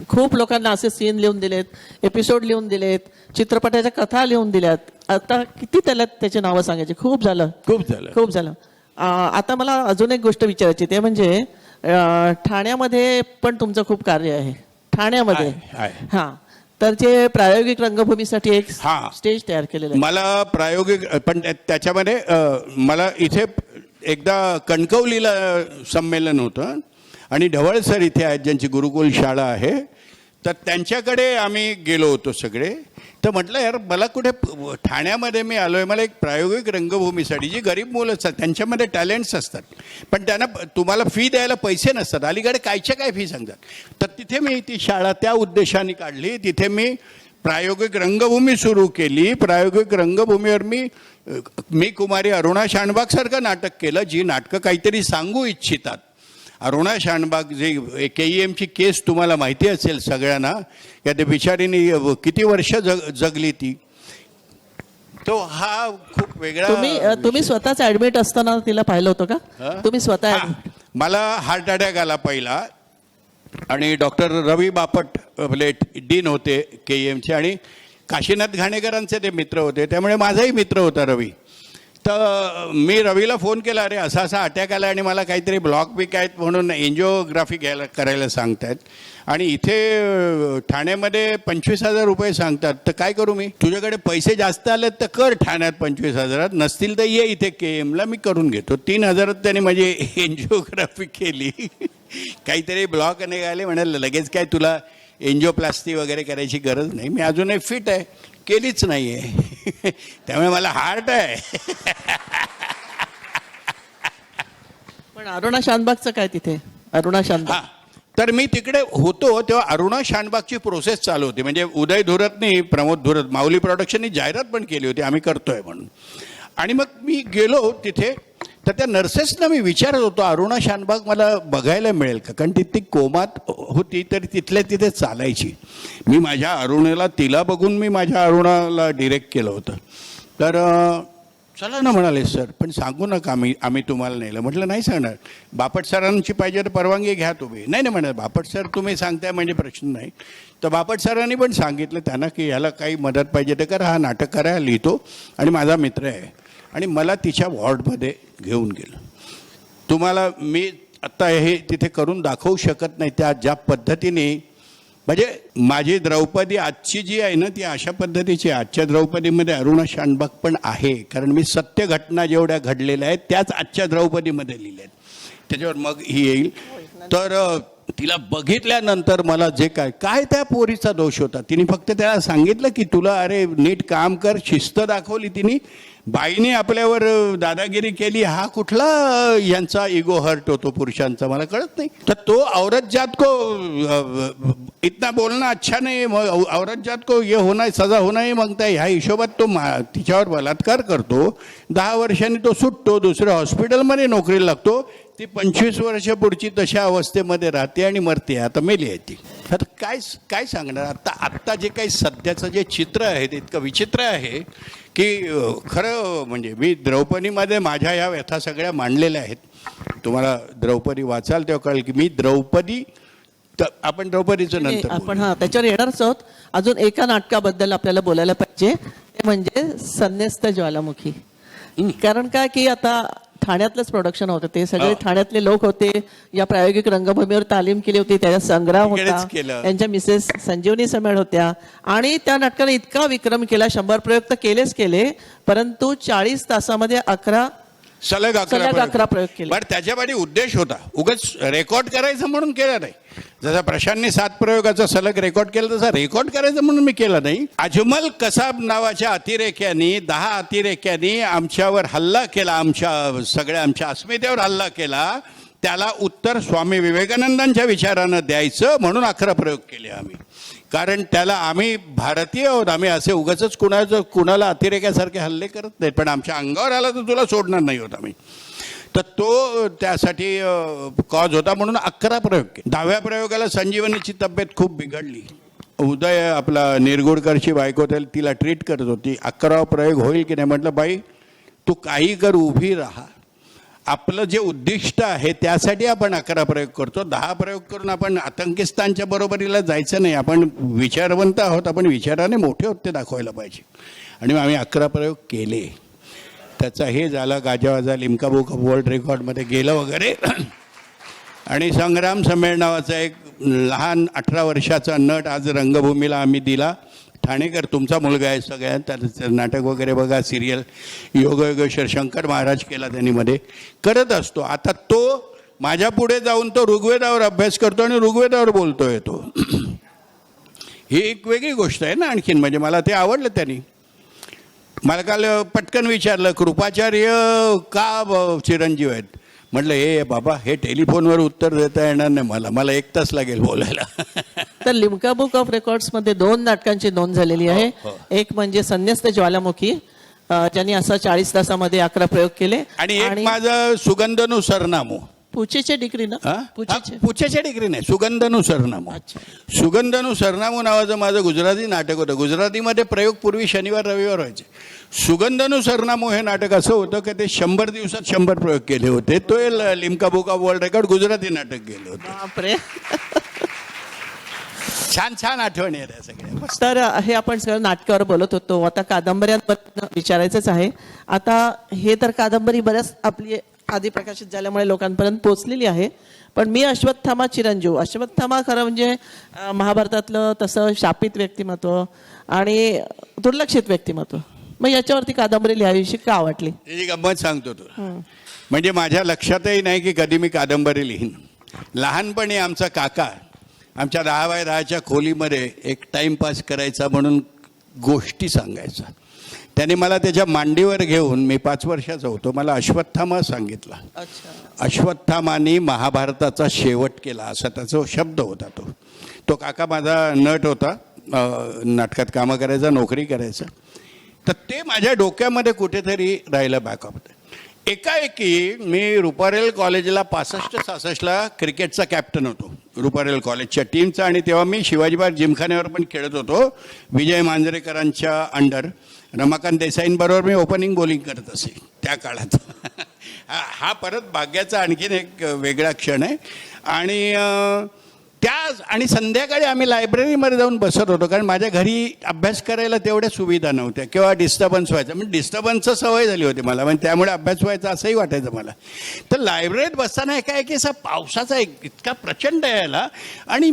खूप लोकांना असे सीन लिहून दिलेत, एपिसोड लिहून दिलेत, चित्रपटाच्या कथा लिहून दिल्यात. आता किती त्याचे नावं सांगायचे? खूप झालं. आता मला अजून एक गोष्ट विचारायची, ते म्हणजे ठाण्यामध्ये पण तुमचं खूप कार्य आहे. ठाण्यामध्ये आहे. हा, तर जे प्रायोगिक रंगभूमीसाठी एक हा. स्टेज तयार केलेलं आहे. मला प्रायोगिक, पण त्याच्यामध्ये मला इथे एकदा कणकवलीला संमेलन होतं आणि ढवळ सर इथे आहेत, ज्यांची गुरुकुल शाळा आहे, तर त्यांच्याकडे आम्ही गेलो होतो सगळे. तर म्हटलं यार, मला कुठे ठाण्यामध्ये मी आलो आहे, मला एक प्रायोगिक रंगभूमीसाठी, जी गरीब मुलं असतात त्यांच्यामध्ये टॅलेंट्स असतात, पण त्यांना तुम्हाला फी द्यायला पैसे नसतात. अलीकडे कायच्या काय फी सांगतात. तर तिथे मी ती शाळा त्या उद्देशाने काढली. तिथे मी प्रायोगिक रंगभूमी सुरू केली. प्रायोगिक रंगभूमीवर मी कुमारी अरुणा शानबागसारखं नाटक केलं, जी नाटकं काहीतरी सांगू इच्छितात. अरुणा शानबाग, जे KEMची केस तुम्हाला माहिती असेल सगळ्यांना, या ते बिचारीने किती वर्ष जगली ती. तो हा खूप वेगळा. तुम्ही स्वतःच ऍडमिट असताना तिला पाहिलं होतं का? तुम्ही स्वतः मला हार्ट अटॅक आला पहिला, आणि डॉक्टर रवी बापट आपले डीन होते KEMचे, आणि काशीनाथ घाणेकरांचे ते मित्र होते, त्यामुळे माझाही मित्र होता रवी. तर मी रवीला फोन केला, अरे असा अटॅक आला आणि मला काहीतरी ब्लॉक बिक आहेत म्हणून एन्जिओग्राफी करायला सांगतायत, आणि इथे ठाण्यामध्ये 25,000 रुपये सांगतात, तर काय करू मी? तुझ्याकडे पैसे जास्त आलेत तर कर ठाण्यात 25,000, नसतील तर ये इथे KEMला, मी करून घेतो. 3,000 त्याने माझी एन्जिओग्राफी केली. काहीतरी ब्लॉक निघाले, म्हणाले लगेच काय तुला एन्जिओप्लास्टी वगैरे करायची गरज नाही, मी अजूनही फिट आहे, केलीच नाही आहे. त्यामुळे मला हार्ट आहे. पण अरुणा शानबागचं काय तिथे? अरुणा शानबाग, तर मी तिकडे होतो तेव्हा अरुणा शानबागची प्रोसेस चालू होती. म्हणजे उदय धुरतनी, प्रमोद धुरत, माऊली प्रोडक्शननी जाहिरात पण केली होती आम्ही करतोय म्हणून. आणि मग मी गेलो तिथे, तर त्या नर्सेसना मी विचारत होतो, अरुणा शानबाग मला बघायला मिळेल का? कारण ती कोमात होती, तर तिथल्या तिथे चालायची. मी माझ्या अरुणेला, तिला बघून मी माझ्या अरुणाला डिरेक्ट केलं होतं. तर चला ना म्हणाले सर, पण सांगू नका आम्ही तुम्हाला नेलं. म्हटलं नाही सांगणार. बापट सरांची पाहिजे तर परवानगी घ्या तुम्ही. नाही म्हणाले, बापट सर तुम्ही सांगताय म्हणजे प्रश्न नाही. तर बापट सरांनी पण सांगितलं त्यांना की ह्याला काही मदत पाहिजे तर करा, हा नाटक करायला लिहितो आणि माझा मित्र आहे. आणि मला तिच्या वॉर्डमध्ये घेऊन गेलं. तुम्हाला मी आत्ता हे तिथे करून दाखवू शकत नाही ज्या पद्धतीने, म्हणजे माझी द्रौपदी आजची जी आहे ना, ती अशा पद्धतीची. आजच्या द्रौपदीमध्ये अरुणा शानबाग पण आहे, कारण मी सत्य घटना जेवढ्या घडलेल्या आहेत त्याच आजच्या द्रौपदीमध्ये लिहिल्या आहेत. त्याच्यावर मग ही येईल. तर तिला बघितल्यानंतर मला जे काय त्या पोरीचा दोष होता, तिने फक्त त्याला सांगितलं की तुला अरे नीट काम कर, शिस्त दाखवली तिने. बाईने आपल्यावर दादागिरी केली, हा कुठला यांचा इगो हर्ट होतो पुरुषांचा मला कळत नाही. तर तो औरत जात को इतना बोलना अच्छा नाही, औरत जात को ये होना सजा होना मागता ह्या हिशोबात तो तिच्यावर बलात्कार करतो. 10 वर्षांनी तो सुटतो, दुसऱ्या हॉस्पिटलमध्ये नोकरीला लागतो. ती 25 वर्ष पुढची तशा अवस्थेमध्ये राहते आणि मरते. आता मेली आहे ती. आता काय सांगणार. आत्ता जे काही सध्याचं जे चित्र आहे ते इतकं विचित्र आहे की खरं म्हणजे मी द्रौपदीमध्ये माझ्या ह्या व्यथा सगळ्या मांडलेल्या आहेत. तुम्हाला द्रौपदी वाचाल तेव्हा कळेल की मी द्रौपदी, आपण द्रौपदीचं नंतर आपण त्याच्यावर येणारच आहोत. अजून एका नाटकाबद्दल आपल्याला बोलायला पाहिजे, ते म्हणजे संन्यस्त ज्वालामुखी. कारण काय की आता ठाण्यातलंच प्रोडक्शन होतं, ते सगळे ठाण्यातले लोक होते. या प्रायोगिक रंगभूमीवर तालीम केली होती, त्याचा संग्राम होता. त्यांच्या मिसेस संजीवनी समेळ होत्या आणि त्या नाटकाने इतका विक्रम केला. 100 प्रयोग तर केलेच केले, परंतु 40 तासामध्ये 11 सलग 11 प्रयोग केले. बरं त्याच्या पाठी उद्देश होता, उगाच रेकॉर्ड करायचं म्हणून केलं नाही. जसा प्रशांतने 7 प्रयोगाचा सलग रेकॉर्ड केला तसा रेकॉर्ड करायचं म्हणून मी केला नाही. अजमल कसाब नावाच्या अतिरेक्यांनी 10 अतिरेक्यांनी आमच्यावर हल्ला केला, आमच्या अस्मितेवर हल्ला केला. त्याला उत्तर स्वामी विवेकानंदांच्या विचारानं द्यायचं म्हणून 11 प्रयोग केले आम्ही. कारण त्याला आम्ही भारतीय आहोत, आम्ही असे उगाचच कुणाला अतिरेक्यासारखे हल्ले करत नाहीत. पण आमच्या अंगावर आला तर तुला सोडणार नाही होत आम्ही. तर तो त्यासाठी कॉज होता म्हणून 11 प्रयोग केले. 10व्या प्रयोगाला संजीवनीची तब्येत खूप बिघडली. उदय आपला निरगुडकरची बायको तिला ट्रीट करत होती. 11वा प्रयोग होईल की नाही. म्हटलं बाई तू काही कर, उभी राहा. आपलं जे उद्दिष्ट आहे त्यासाठी आपण 11 प्रयोग करतो. 10 प्रयोग करून आपण आतंकिस्तानच्या बरोबरीला जायचं नाही. आपण विचारवंत आहोत, आपण विचाराने मोठे होते दाखवायला पाहिजे. आणि आम्ही 11 प्रयोग केले. त्याचा हे झाला गाजावाजा, लिम्का बुक ऑफ वर्ल्ड रेकॉर्डमध्ये गेलं वगैरे. आणि संग्राम समेळ नावाचा एक लहान 18 वर्षाचा नट आज रंगभूमीला आम्ही दिला. ठाणेकर तुमचा मुलगा आहे सगळ्यात, त्याचं नाटक वगैरे बघा, सिरियल योगयोगेश्वर शंकर महाराज केला त्यांनी मध्ये, करत असतो. आता तो माझ्या पुढे जाऊन तो ऋग्वेदावर अभ्यास करतो आणि ऋग्वेदावर बोलतोय तो. ही एक वेगळी गोष्ट आहे ना आणखीन. म्हणजे मला ते आवडलं. त्यांनी मला काल पटकन विचारलं कृपाचार्य का चिरंजीव आहेत. म्हटलं हे बाबा हे टेलिफोनवर उत्तर देता येणार नाही मला 1 तास लागेल बोलायला. तर लिम्का बुक ऑफ रेकॉर्ड्समध्ये 2 नाटकांची नोंद झालेली आहे. एक म्हणजे संन्यस्त ज्वालामुखी, ज्यांनी असं 40 तासामध्ये 11 प्रयोग केले. आणि एक माझं सुगंधनु सरनामो, पुचेचे डिग्री ना, पुचेच्या डिग्री नाही, सुगंधनु सरनामो. सुगंधनु सरनामो नावाचं माझं गुजराती नाटक होतं. गुजरातीमध्ये प्रयोग पूर्वी शनिवार रविवार व्हायचे. सुगंधनु सरनामो हे नाटक असं होतं की ते 100 दिवसात 100 प्रयोग केले होते. तो Limca book of world record Gujarati नाटक गेले होते. बापरे. छान आठवणी आहे त्या सगळ्या. तर हे आपण सगळं नाटकावर बोलत होतो. आता कादंबऱ्यांबद्दल विचारायचंच आहे. आता हे तर कादंबरी बऱ्याच आपली आधी प्रकाशित झाल्यामुळे लोकांपर्यंत पोहोचलेली आहे. पण मी अश्वत्थामा चिरंजीव, अश्वत्थामा खरं म्हणजे महाभारतातलं तसं शापित व्यक्तिमत्व आणि दुर्लक्षित व्यक्तिमत्व. मग याच्यावरती कादंबरी लिहावीशी का वाटली? त्याची गंमत सांगतो तुला. म्हणजे माझ्या लक्षातही नाही की कधी मी कादंबरी लिहीन. लहानपणी आमचा काका आमच्या 10x10च्या खोलीमध्ये एक टाइमपास करायचा म्हणून गोष्टी सांगायचा. त्याने मला त्याच्या मांडीवर घेऊन, मी 5 वर्षाचा होतो, मला अश्वत्थामा सांगितला. अश्वत्थामाने महाभारताचा शेवट केला असा त्याचा शब्द होता. तो काका माझा नट होता, नाटकात कामं करायचा, नोकरी करायचा. तर ते माझ्या डोक्यामध्ये कुठेतरी राहिलं बॅकअप. एकाएकी मी रुपारेल कॉलेजला 65-66ला क्रिकेटचा कॅप्टन होतो रुपारेल कॉलेजच्या टीमचा. आणि तेव्हा मी शिवाजीबाग जिमखान्यावर पण खेळत होतो. विजय मांजरेकरांच्या अंडर रमाकांत देसाईंबरोबर मी ओपनिंग बॉलिंग करत असे त्या काळात. हा परत भाग्याचा आणखीन एक वेगळा क्षण आहे. आणि संध्याकाळी आम्ही लायब्ररीमध्ये जाऊन बसत होतो, कारण माझ्या घरी अभ्यास करायला तेवढ्या सुविधा नव्हत्या किंवा डिस्टर्बन्स व्हायचं. म्हणजे डिस्टर्बन्सचं सवय झाली होती मला, म्हणजे त्यामुळे अभ्यास व्हायचा असंही वाटायचं मला. तर लायब्ररीत बसताना एकाएकी असा पावसाचा इतका प्रचंड यायला आणि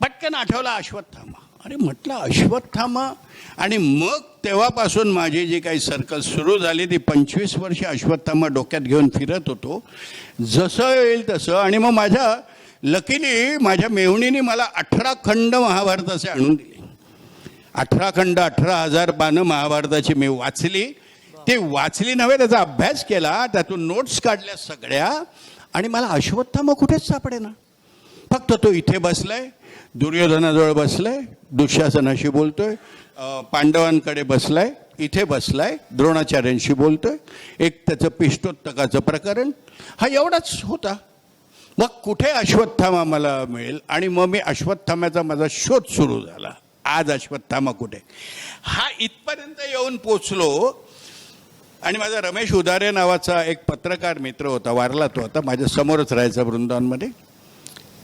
पटकन आठवला अश्वत्थामा. अरे म्हटलं अश्वत्थामा. आणि मग तेव्हापासून माझी जी काही सर्कल सुरू झाली ती 25 वर्ष अश्वत्थामा डोक्यात घेऊन फिरत होतो जसं येईल तसं. आणि मग माझ्या लकीली माझ्या मेहुणीने मला 18 खंड महाभारताचे आणून दिले. 18 खंड, 18,000 पानं महाभारताची मी वाचली. ते वाचली नव्हे, त्याचा अभ्यास केला, त्यातून नोट्स काढल्या सगळ्या, आणि मला अश्वत्थामा कुठेच सापडेना. फक्त तो इथे बसलाय, दुर्योधनाजवळ बसलाय, दुःशासनाशी बोलतोय, पांडवांकडे बसलाय, इथे बसलाय, द्रोणाचार्यांशी बोलतोय, एक त्याचं पिष्टोत्तकाचं प्रकरण, हा एवढाच होता. मग कुठे अश्वत्थामा मला मिळेल, आणि मग मी अश्वत्थाम्याचा माझा शोध सुरू झाला. आज अश्वत्थामा कुठे, हा इथपर्यंत येऊन पोचलो. आणि माझा रमेश उदारे नावाचा एक पत्रकार मित्र होता, वारला तो आता, माझ्या समोरच राहायचा वृंदावनमध्ये.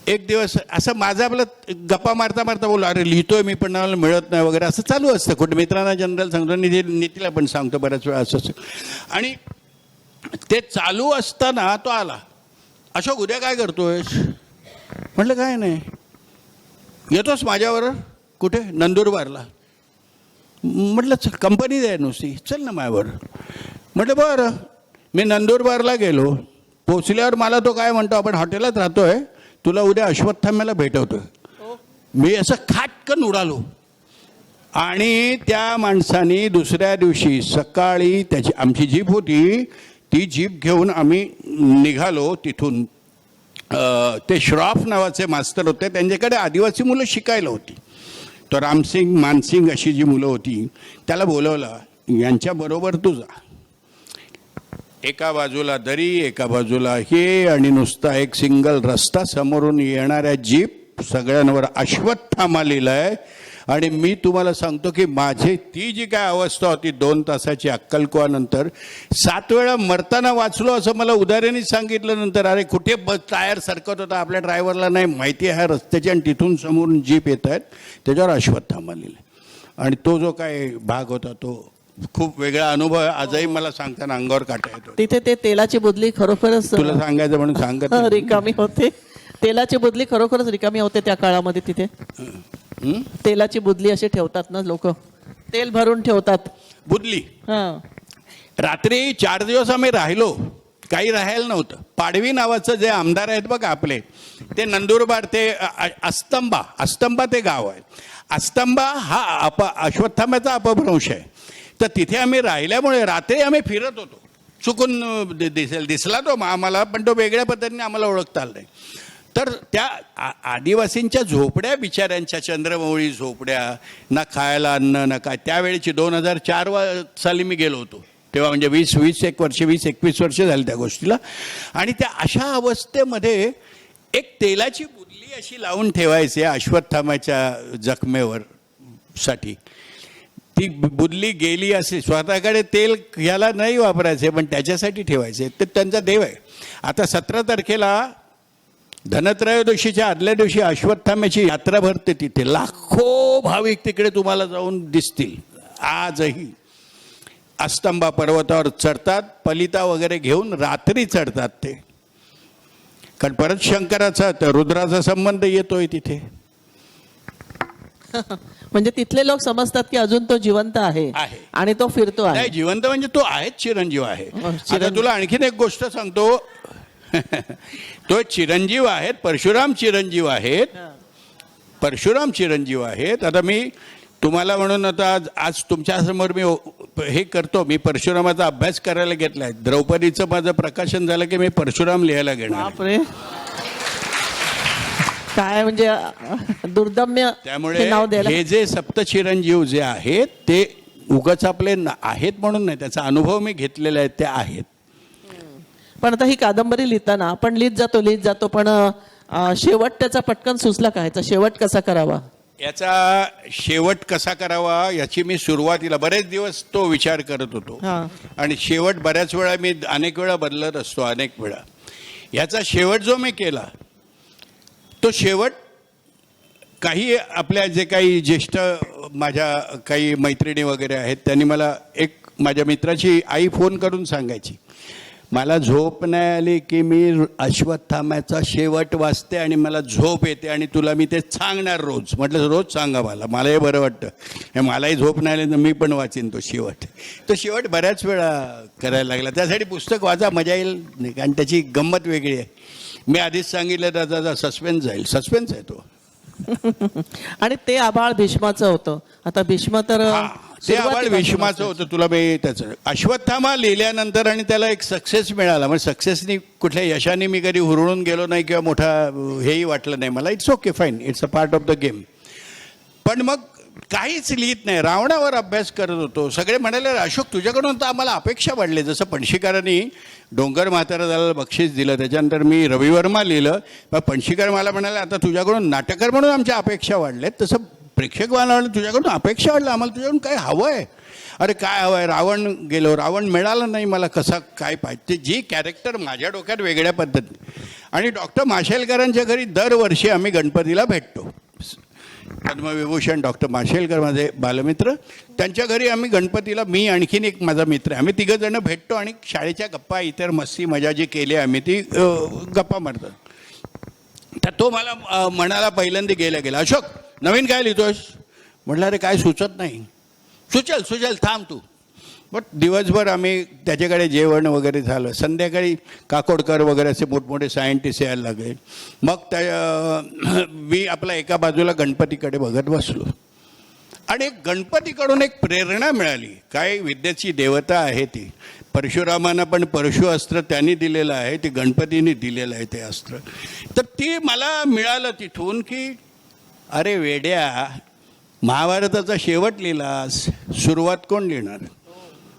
एक दिवस असं माझं आपलं गप्पा मारता मारता बोललो, अरे लिहितोय मी पण मला मिळत नाही वगैरे, असं चालू असतं. कुठे मित्रांना जनरल सांगतो, नीतीला पण सांगतो बऱ्याच वेळा असं. आणि ते चालू असताना तो आला, अशोक उद्या काय करतोयस? म्हटलं काय नाही. येतोस माझ्यावर? कुठे? नंदुरबारला. म्हटलं चल, कंपनी द्या नुसती, चल ना माझ्यावर. म्हटलं बरं. मी नंदुरबारला गेलो. पोचल्यावर मला तो काय म्हणतो, आपण हॉटेलात राहतोय, तुला उद्या अश्वत्थाम्याला भेटवतोय. मी असं खाटकन उडालो. आणि त्या माणसाने दुसऱ्या दिवशी सकाळी त्याची, आमची जीप होती, ती जीप घेऊन आम्ही निघालो तिथून. ते श्रॉफ नावाचे मास्तर होते, त्यांच्याकडे आदिवासी मुलं शिकायला होती. तो रामसिंग, मानसिंग अशी जी मुलं होती, त्याला बोलवलं, यांच्याबरोबर तू जा. एका बाजूला दरी, एका बाजूला हे, आणि नुसता एक सिंगल रस्ता, समोरून येणाऱ्या जीप, सगळ्यांवर अश्वत्थामा लिहिलंय. आणि मी तुम्हाला सांगतो की माझी ती जी काय अवस्था होती 2 तासाची अक्कलकुवानंतर, 7 वेळा मरताना वाचलो असं मला उदाहरणीच सांगितलं. नंतर अरे कुठे टायर सरकत होता, आपल्या ड्रायव्हरला नाही माहिती आहे रस्त्याची, आणि तिथून समोरून जीप येत आहेत, त्याच्यावर अश्वत्थामा लिहिलं. आणि तो जो काय भाग होता तो खूप वेगळा अनुभव आहे. आजही मला सांगताना अंगावर काटा येतो. तिथे ते तेलाची बुदली खरोखरच तुला सांगायचं म्हणून सांगत नाही. रिकामी होते. तेलाची बुदली खरोखरच रिकामी होते त्या काळामध्ये. तिथे तेलाची बुदली अशी ठेवतात ना लोक, तेल भरून ठेवतात. बुदली. हा. रात्री 4 दिवस आम्ही राहिलो, काही राहायला नव्हतं. पाडवी नावाचं जे आमदार आहेत बघा आपले, ते नंदुरबार, ते अस्तंबा ते गाव आहे. अस्तंबा हा अश्वत्थाम्याचा अपभ्रंश आहे. तर तिथे आम्ही राहिल्यामुळे रात्री आम्ही फिरत होतो. चुकून दिसला तो आम्हाला, पण तो वेगळ्या पद्धतीने आम्हाला ओळखता आला नाही. तर त्या आदिवासींच्या झोपड्या, बिचाऱ्यांच्या चंद्रमौळी झोपड्या, ना खायला अन्न ना काय. त्यावेळेची 2004 साली मी गेलो होतो तेव्हा, म्हणजे 20-21 वर्ष झाली त्या गोष्टीला. आणि त्या अशा अवस्थेमध्ये एक तेलाची बुदली अशी लावून ठेवायची अश्वत्थामाच्या जखमेवर साठी. ती बुदली गेली असे, स्वतःकडे तेल ह्याला नाही वापरायचे पण त्याच्यासाठी ठेवायचे. ते त्यांचा देव आहे. आता 17 तारखेला धनत्रयोदशीच्या आदल्या दिवशी अश्वत्थाम्याची यात्रा भरते. तिथे लाखो भाविक तिकडे तुम्हाला जाऊन दिसतील. आजही अस्तंबा पर्वतावर चढतात, पलिता वगैरे घेऊन रात्री चढतात ते. कारण परत शंकराचा रुद्राचा संबंध येतोय तिथे. म्हणजे तिथले लोक समजतात की अजून तो जिवंत आहे आणि तो फिरतो आहे. नाही, जिवंत म्हणजे तो आहेच, चिरंजीव आहे. आता तुला आणखीन एक गोष्ट सांगतो. तो चिरंजीव आहेत, परशुराम चिरंजीव आहेत. परशुराम चिरंजीव आहेत. आता मी तुम्हाला म्हणून आता आज तुमच्यासमोर मी हे करतो, मी परशुरामाचा अभ्यास करायला घेतलाय. द्रौपदीचं माझं प्रकाशन झालं की मी परशुराम लिहायला घेणार. बापरे, काय म्हणजे दुर्दम्य. त्यामुळे नाव द्यायला. हे जे सप्तचिरंजीव जे आहेत ते उगाच आपले आहेत म्हणून नाही, त्याचा अनुभव मी घेतलेला आहे, ते आहेत. पण आता ही कादंबरी लिहिताना आपण लिहित जातो पण शेवट त्याचा पटकन सुचला का? ह्याचा शेवट कसा करावा? याचा शेवट कसा करावा याची मी सुरुवातीला बरेच दिवस तो विचार करत होतो. आणि शेवट बऱ्याच वेळा मी अनेक वेळा बदलत असतो, अनेक वेळा. याचा शेवट जो मी केला तो शेवट, काही आपल्या जे काही ज्येष्ठ माझ्या काही मैत्रिणी वगैरे आहेत त्यांनी मला, एक माझ्या मित्राची आई फोन करून सांगायची, मला झोप नाही आली की मी अश्वत्थाम्याचा शेवट वाचते आणि मला झोप येते आणि तुला मी ते सांगणार रोज. म्हटलं रोज सांगा मला हे बरं वाटतं. मलाही झोप नाही आली तर मी पण वाचीन तो शेवट. तो शेवट बऱ्याच वेळा करायला लागला. त्यासाठी पुस्तक वाचा, मजा येईल, आणि त्याची गंमत वेगळी आहे. मी आधीच सांगितलं त्याचा सस्पेन्स जाईल. सस्पेन्स आहे तो. आणि ते आभाळ भीष्माचं होतं. आता भीष्म तर ते आबाळ सुरुवातीपासून भीष्माचं होतं. तुला मी त्याचं अश्वत्थामा लिहिल्यानंतर आणि त्याला एक सक्सेस मिळाला. म्हणजे सक्सेसनी कुठल्या यशाने मी कधी हुरळून गेलो नाही किंवा मोठा हेही वाटलं नाही मला. It's okay, fine, it's a part of the game. पण मग काहीच लिहित नाही. रावणावर अभ्यास करत होतो. सगळे म्हणाले अशोक तुझ्याकडून तर आम्हाला अपेक्षा वाढली. जसं पणशीकरांनी डोंगर म्हातारा बक्षीस दिलं, त्याच्यानंतर मी रविवर्मा लिहिलं. मग पणशीकर मला म्हणाले आता तुझ्याकडून नाटककार म्हणून आमच्या अपेक्षा वाढल्यात. तसं प्रेक्षक मला म्हणाले तुझ्याकडून अपेक्षा वाढल्या, आम्हाला तुझ्याकडून काय हवं आहे. अरे काय हवं आहे. रावण गेलो, रावण मिळाला नाही मला. कसा काय पाहिजे जी कॅरेक्टर माझ्या डोक्यात वेगळ्या पद्धतीने. आणि डॉक्टर माशेलकरांच्या घरी दरवर्षी आम्ही गणपतीला भेटतो. पद्मविभूषण डॉक्टर माशेलकर माझे बालमित्र, त्यांच्या घरी आम्ही गणपतीला, मी आणखीन एक माझा मित्र आहे, आम्ही तिघंजणं भेटतो आणि शाळेच्या गप्पा इतर मस्ती मजा जी केली आम्ही ती गप्पा मारतो. तर तो मला म्हणाला पहिल्यांदा गेला अशोक नवीन काय लिहितोस. म्हटलं अरे काय सुचत नाही. सुचल थांब तू. बट दिवसभर आम्ही त्याच्याकडे जेवण वगैरे झालं. संध्याकाळी काकोडकर वगैरे असे मोठमोठे सायंटिस्ट यायला लागले. मग मी आपला एका बाजूला गणपतीकडे बघत बसलो आणि गणपतीकडून एक प्रेरणा मिळाली. काय विद्येची देवता आहे ती. परशुरामांना पण परशु अस्त्र त्यांनी दिलेलं आहे, ते गणपतीने दिलेलं आहे ते अस्त्र. तर ती मला मिळालं तिथून की अरे वेड्या, महाभारताचा शेवट लिहिलास, सुरुवात कोण लिहिणार.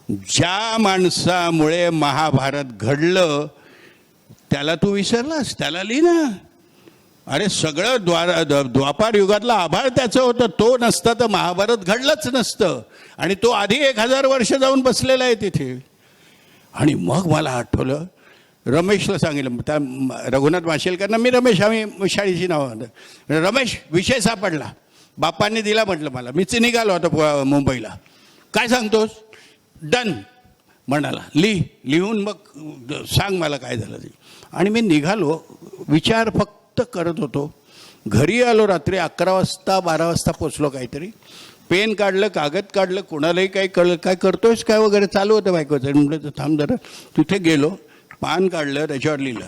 ज्या माणसामुळे महाभारत घडलं त्याला तू विसरलास, त्याला लिहि ना. अरे सगळं द्वापार युगातला आभाळ त्याचं होतं. तो नसता तर महाभारत घडलंच नसतं. आणि तो आधी 1000 वर्ष जाऊन बसलेला आहे तिथे. आणि मग मला आठवलं, रमेशला सांगितलं, त्या रघुनाथ माशेलकरांना मी रमेश, आम्ही शाळेची नावं. रमेश विषय सापडला, बापांनी दिला म्हटलं मला. मीच निघालो होतो मुंबईला. काय सांगतोस. डन म्हणाला, लिहून मग सांग मला काय झालं ते. आणि मी निघालो, विचार फक्त करत होतो. घरी आलो रात्री 11 वाजता 12 वाजता पोचलो. काहीतरी पेन काढलं, कागद काढलं, कोणालाही काही कळलं, काय करतोयस काय वगैरे चालू होतं बायकोचं. म्हटलं तर थांब जरा. तिथे गेलो, पान काढलं, त्याच्यावर लिहिलं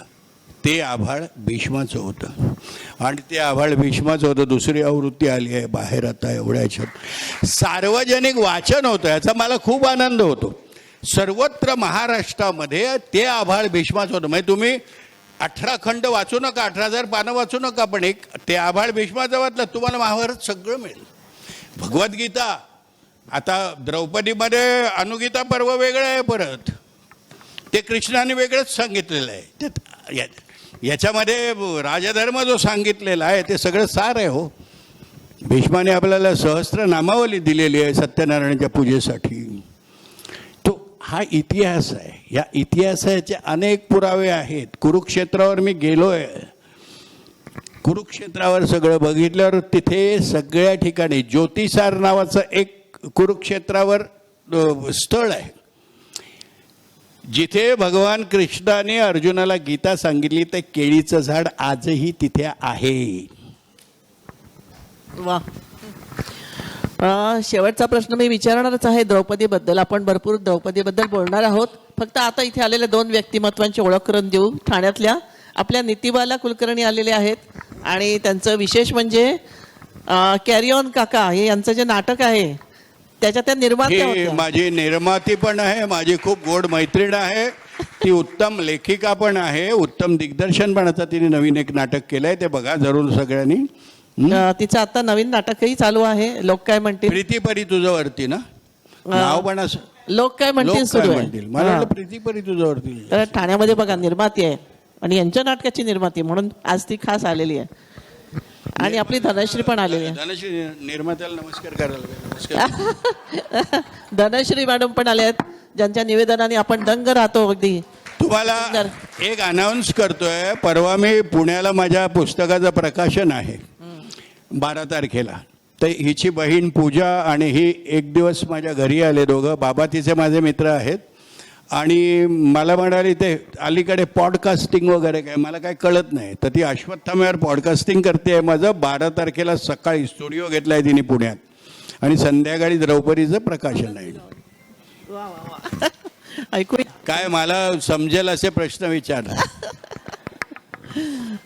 ते आभाळ भीष्माचं होतं. आणि ते आभाळ भीष्माचं होतं. दुसरी आवृत्ती आली आहे बाहेर आता एवढ्या ह्याच्यात. सार्वजनिक वाचन होतं, याचा मला खूप आनंद होतो. सर्वत्र महाराष्ट्रामध्ये ते आभाळ भीष्माचं होतं. म्हणजे तुम्ही 18 खंड वाचू नका, 18,000 पानं वाचू नका, पण एक ते आभाळ भीष्माचं वाचलं तुम्हाला महाभारत सगळं मिळेल. भगवद्गीता आता द्रौपदीमध्ये अनुगीता पर्व वेगळं आहे, परत ते कृष्णाने वेगळंच सांगितलेलं आहे. याच्यामध्ये राजधर्म जो सांगितलेला आहे ते सगळं सार आहे हो. भीष्माने आपल्याला सहस्त्र नामावली दिलेली आहे सत्यनारायणाच्या पूजेसाठी. तो हा इतिहास आहे. या इतिहासाचे अनेक पुरावे आहेत. कुरुक्षेत्रावर मी गेलो आहे. कुरुक्षेत्रावर सगळं बघितल्यावर तिथे सगळ्या ठिकाणी ज्योतिसार नावाचं एक कुरुक्षेत्रावर स्थळ आहे, जिथे भगवान कृष्णाने अर्जुनाला गीता सांगितली. ते केळीचं झाड आजही तिथे आहे. वा. शेवटचा प्रश्न मी विचारणारच आहे द्रौपदीबद्दल. आपण भरपूर द्रौपदीबद्दल बोलणार आहोत. फक्त आता इथे आलेल्या 2 व्यक्तिमत्वांची ओळख करून देऊ. ठाण्यातल्या आपल्या नितीबाला कुलकर्णी आलेले आहेत आणि त्यांचं विशेष म्हणजे कॅरी ऑन काका हे यांचं जे नाटक आहे त्याच्या त्या निर्मात्या होत्या. माझी निर्माती पण आहे, माझी खूप गोड मैत्रीण आहे. ती उत्तम लेखिका पण आहे, उत्तम दिग्दर्शन पण. आता तिने नवीन एक नाटक केलंय, ते बघा जरूर सगळ्यांनी. तिचं आता नवीन नाटकही चालू आहे. लोक काय म्हणतील. प्रीतीपरी तुझ्यावरती ना नाव पण असं. लोक काय म्हणतील सुरू आहे. मला वाटलं प्रीतीपरी तुझ्यावरती. तर ठाण्यामध्ये बघा निर्माती आहे आणि यांच्या नाटकाची निर्माती म्हणून आज ती खास आलेली आहे. आणि आपली धनश्री पण आलेली आहे. धनश्री निर्मात्याला नमस्कार करायला. नमस्कार. धनश्री मॅडम पण आल्या आहेत, ज्यांच्या निवेदनाने आपण दंग राहतो. अगदी तुम्हाला एक अनाऊन्स करतोय. परवा मी पुण्याला माझ्या पुस्तकाचं प्रकाशन आहे 12 तारखेला. तर हिची बहीण पूजा आणि ही एक दिवस माझ्या घरी आले दोघं. बाबा तिचे माझे मित्र आहेत. आणि मला म्हणाली ते अलीकडे पॉडकास्टिंग वगैरे काय मला काय कळत नाही. तर ती अश्वत्थाम्यावर पॉडकास्टिंग करते. माझं 12 तारखेला सकाळी स्टुडिओ घेतला आहे तिने पुण्यात आणि संध्याकाळी द्रौपदीचं प्रकाशन आहे. ऐकू काय मला समजेल असे प्रश्न विचारला.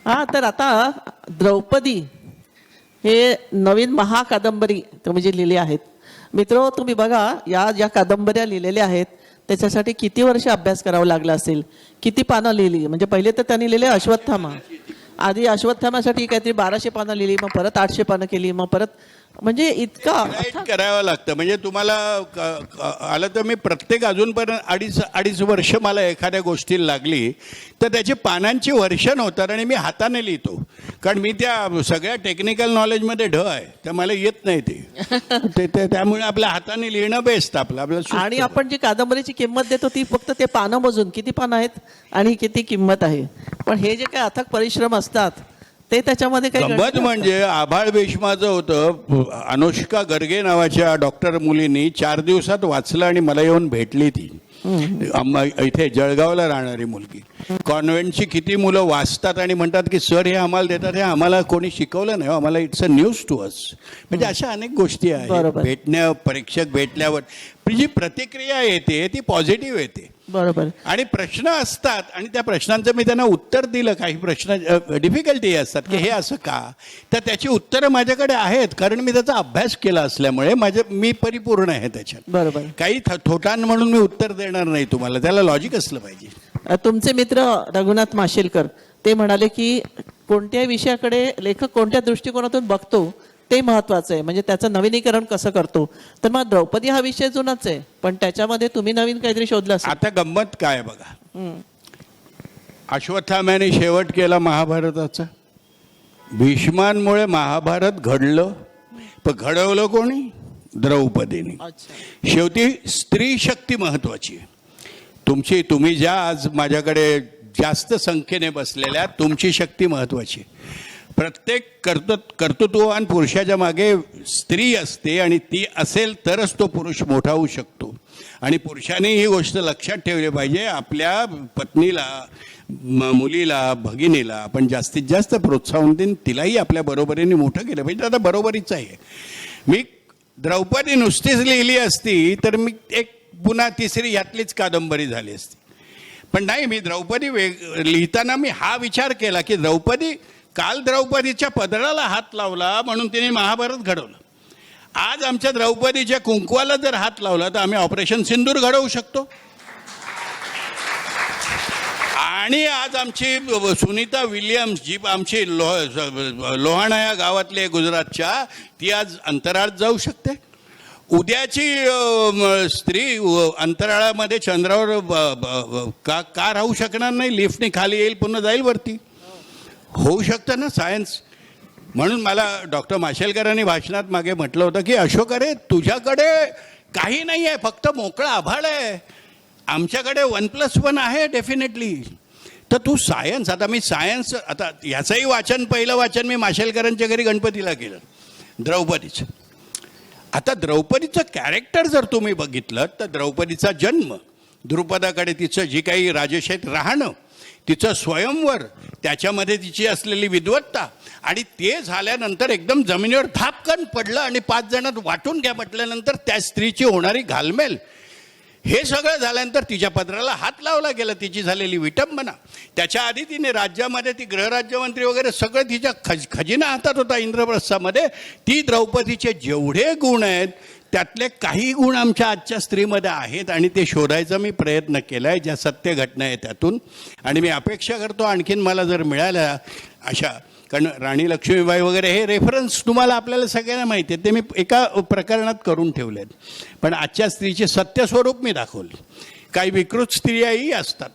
हा, तर आता द्रौपदी हे नवीन महाकादंबरी तुम्ही जी लिहिली आहेत. मित्र, तुम्ही बघा, या ज्या कादंबऱ्या लिहिलेल्या आहेत त्याच्यासाठी किती वर्ष अभ्यास करावा लागला असेल, किती पानं लिहिली. म्हणजे पहिले तर त्यांनी लिहिले अश्वत्थामा, आधी अश्वत्थामासाठी काहीतरी 1200 पानं लिहिली, मग परत 800 पानं केली, मग परत, म्हणजे इतका राईट करावं लागतं. म्हणजे तुम्हाला आलं तर मी प्रत्येक अजूनपर्यंत अडीच वर्ष मला एखाद्या गोष्टीला लागली तर त्याची पानांची वर्षण होतात आणि मी हाताने लिहितो, कारण मी त्या सगळ्या टेक्निकल नॉलेजमध्ये ढ आहे, तर मला येत नाही ते त्यामुळे आपल्या हाताने लिहिणं बेस्ट आपलं आणि आपण जी कादंबरीची किंमत देतो ती फक्त ते पानं मोजून किती पानं आहेत आणि किती किंमत आहे. पण हे जे काही अथक परिश्रम असतात ते त्याच्यामध्ये काही गंमत म्हणजे आभाळ भीष्माचं होतं. अनुष्का गर्गे नावाच्या डॉक्टर मुलींनी 4 दिवसात वाचलं आणि मला येऊन भेटली ती. इथे जळगावला राहणारी मुलगी. कॉन्व्हेंटची किती मुलं वाचतात आणि म्हणतात की सर हे आम्हाला देतात, हे आम्हाला कोणी शिकवलं नाही, आम्हाला it's a news to us. म्हणजे अशा अनेक गोष्टी आहेत. परीक्षक भेटल्यावर जी प्रतिक्रिया येते ती पॉझिटिव्ह येते. बरोबर. आणि प्रश्न असतात आणि त्या प्रश्नांचं मी त्यांना उत्तर दिलं. काही प्रश्न डिफिकल्टी असतात की हे असं का, तर त्याची उत्तरं माझ्याकडे आहेत, कारण मी त्याचा अभ्यास केला असल्यामुळे मी परिपूर्ण आहे त्याच्यात. बरोबर. काही थोटान म्हणून मी उत्तर देणार नाही तुम्हाला, त्याला लॉजिक असलं पाहिजे. तुमचे मित्र रघुनाथ माशेलकर ते म्हणाले की कोणत्याही विषयाकडे लेखक कोणत्या दृष्टिकोनातून बघतो ते महत्वाचं आहे, म्हणजे त्याचं नवीनीकरण कसं करतो. तर मग द्रौपदी हा विषय जुनाच आहे, पण त्याच्यामध्ये तुम्ही नवीन काहीतरी शोधलं असेल. आता गंमत काय बघा, अश्वत्थाम्याने शेवट केला महाभारताचा. भीष्मांमुळे महाभारत घडलं, पण घडवलं कोणी? द्रौपदीने. शेवटी स्त्री शक्ती महत्वाची आहे. तुम्ही ज्या आज माझ्याकडे जास्त संख्येने बसलेल्या, तुमची शक्ती महत्वाची आहे. प्रत्येक कर्तृत्ववान पुरुषाच्या मागे स्त्री असते आणि ती असेल तरच तो पुरुष मोठा होऊ शकतो. आणि पुरुषांनी ही गोष्ट लक्षात ठेवली पाहिजे. आपल्या पत्नीला, मुलीला, भगिनीला आपण जास्तीत जास्त प्रोत्साहन देऊन तिलाही आपल्या बरोबरीने मोठं केलं पाहिजे. आता बरोबरीच आहे. मी द्रौपदी नुसतीच लिहिली असती तर मी एक पुन्हा तिसरी यातलीच कादंबरी झाली असती. पण नाही, मी द्रौपदी लिहिताना मी हा विचार केला की काल द्रौपदीच्या पदराला हात लावला म्हणून तिने महाभारत घडवलं. आज आमच्या द्रौपदीच्या कुंकवाला जर हात लावला तर आम्ही ऑपरेशन सिंदूर घडवू शकतो. आणि आज आमची सुनीता विलियम्स, जी आमची लोहाणा या गावातली गुजरातच्या, ती आज अंतराळात जाऊ शकते. उद्याची स्त्री अंतराळामध्ये चंद्रावर का राहू शकणार नाही? लिफ्टने खाली येईल, पुन्हा जाईल वरती. होऊ शकतं ना सायन्स. म्हणून मला डॉक्टर माशेलकरांनी भाषणात मागे म्हटलं होतं की अशोक, अरे तुझ्याकडे काही नाही आहे, फक्त मोकळा आभाळ आहे. आमच्याकडे 1+1 आहे डेफिनेटली. तर तू सायन्स, आता मी सायन्स, आता ह्याचंही पहिलं वाचन मी माशेलकरांच्या घरी गणपतीला केलं, द्रौपदीचं. आता द्रौपदीचं कॅरेक्टर जर तुम्ही बघितलं तर द्रौपदीचा जन्म, द्रुपदाकडे तिचं जी काही राजशाहीत राहणं, तिचं स्वयंवर, त्याच्यामध्ये तिची असलेली विद्वत्ता, आणि ते झाल्यानंतर एकदम जमिनीवर धापकन पडलं आणि 5 जणांत वाटून घ्या म्हटल्यानंतर त्या स्त्रीची होणारी घालमेल, हे सगळं झाल्यानंतर तिच्या पदराला हात लावला गेला, तिची झालेली विटंबना. त्याच्या आधी तिने राज्यामध्ये ती गृहराज्यमंत्री वगैरे सगळं तिच्या खजिना हातात होता इंद्रप्रस्थामध्ये. ती द्रौपदीचे जेवढे गुण आहेत त्यातले काही गुण आमच्या आजच्या स्त्रीमध्ये आहेत आणि ते शोधायचा मी प्रयत्न केला आहे, ज्या सत्य घटना आहे त्यातून. आणि मी अपेक्षा करतो आणखीन मला जर मिळाल्या अशा, कारण राणी लक्ष्मीबाई वगैरे हे रेफरन्स तुम्हाला आपल्याला सगळ्यांना माहिती आहे, ते मी एका प्रकरणात करून ठेवले आहेत. पण आजच्या स्त्रीचे सत्य स्वरूप मी दाखवले. काही विकृत स्त्रियाही असतात,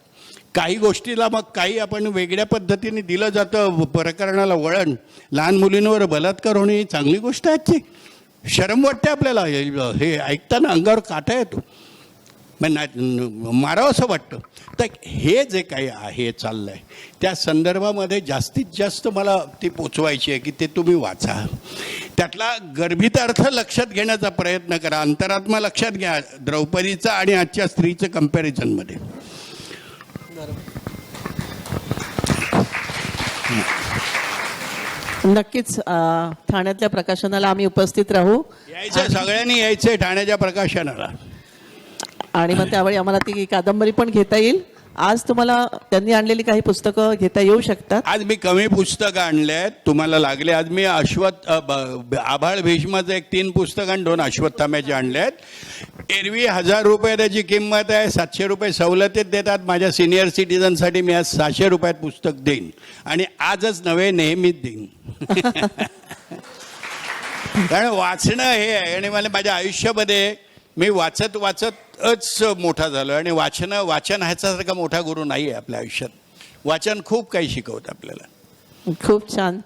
काही गोष्टीला मग काही आपण वेगळ्या पद्धतीने दिलं जातं प्रकरणाला वळण. लहान मुलींवर बलात्कार होणे ही चांगली गोष्ट आहे आजची. शरम वाटते आपल्याला, हे ऐकताना अंगावर काटा येतो, मारावं असं वाटतं. तर हे जे काही आहे चाललं आहे त्या संदर्भामध्ये जास्तीत जास्त मला ती पोचवायची आहे की ते तुम्ही वाचा. त्यातला गर्भित अर्थ लक्षात घेण्याचा प्रयत्न करा, अंतरात्मा लक्षात घ्या द्रौपदीचा आणि आजच्या स्त्रीचं कम्पॅरिझनमध्ये. नक्कीच ठाण्यातल्या प्रकाशनाला आम्ही उपस्थित राहू. यायचं, सगळ्यांनी यायचंय ठाण्याच्या प्रकाशनाला. आणि मग त्यावेळी आम्हाला ती कादंबरी पण घेता येईल आज तुम्हाला त्यांनी आणलेली काही पुस्तकं घेता येऊ शकतात. आज मी कमी पुस्तकं आणले आहेत, तुम्हाला लागले. आज मी आभाळ भीष्माचं 3 पुस्तकं आणि 2 अश्वत्थाम्याचे आणले आहेत. एरवी 1000 रुपये त्याची किंमत आहे, 700 रुपये सवलतीत देतात. माझ्या सिनियर सिटीजनसाठी मी आज 600 रुपयात पुस्तक देईन आणि आजच नव्हे नेहमीच देईन. कारण वाचणं हे आहे आणि मला माझ्या आयुष्यामध्ये मी वाचतच मोठा झालो आणि वाचन ह्याच्यासारखा मोठा गुरु नाही आहे आपल्या आयुष्यात. वाचन खूप काही शिकवतं आपल्याला. खूप छान.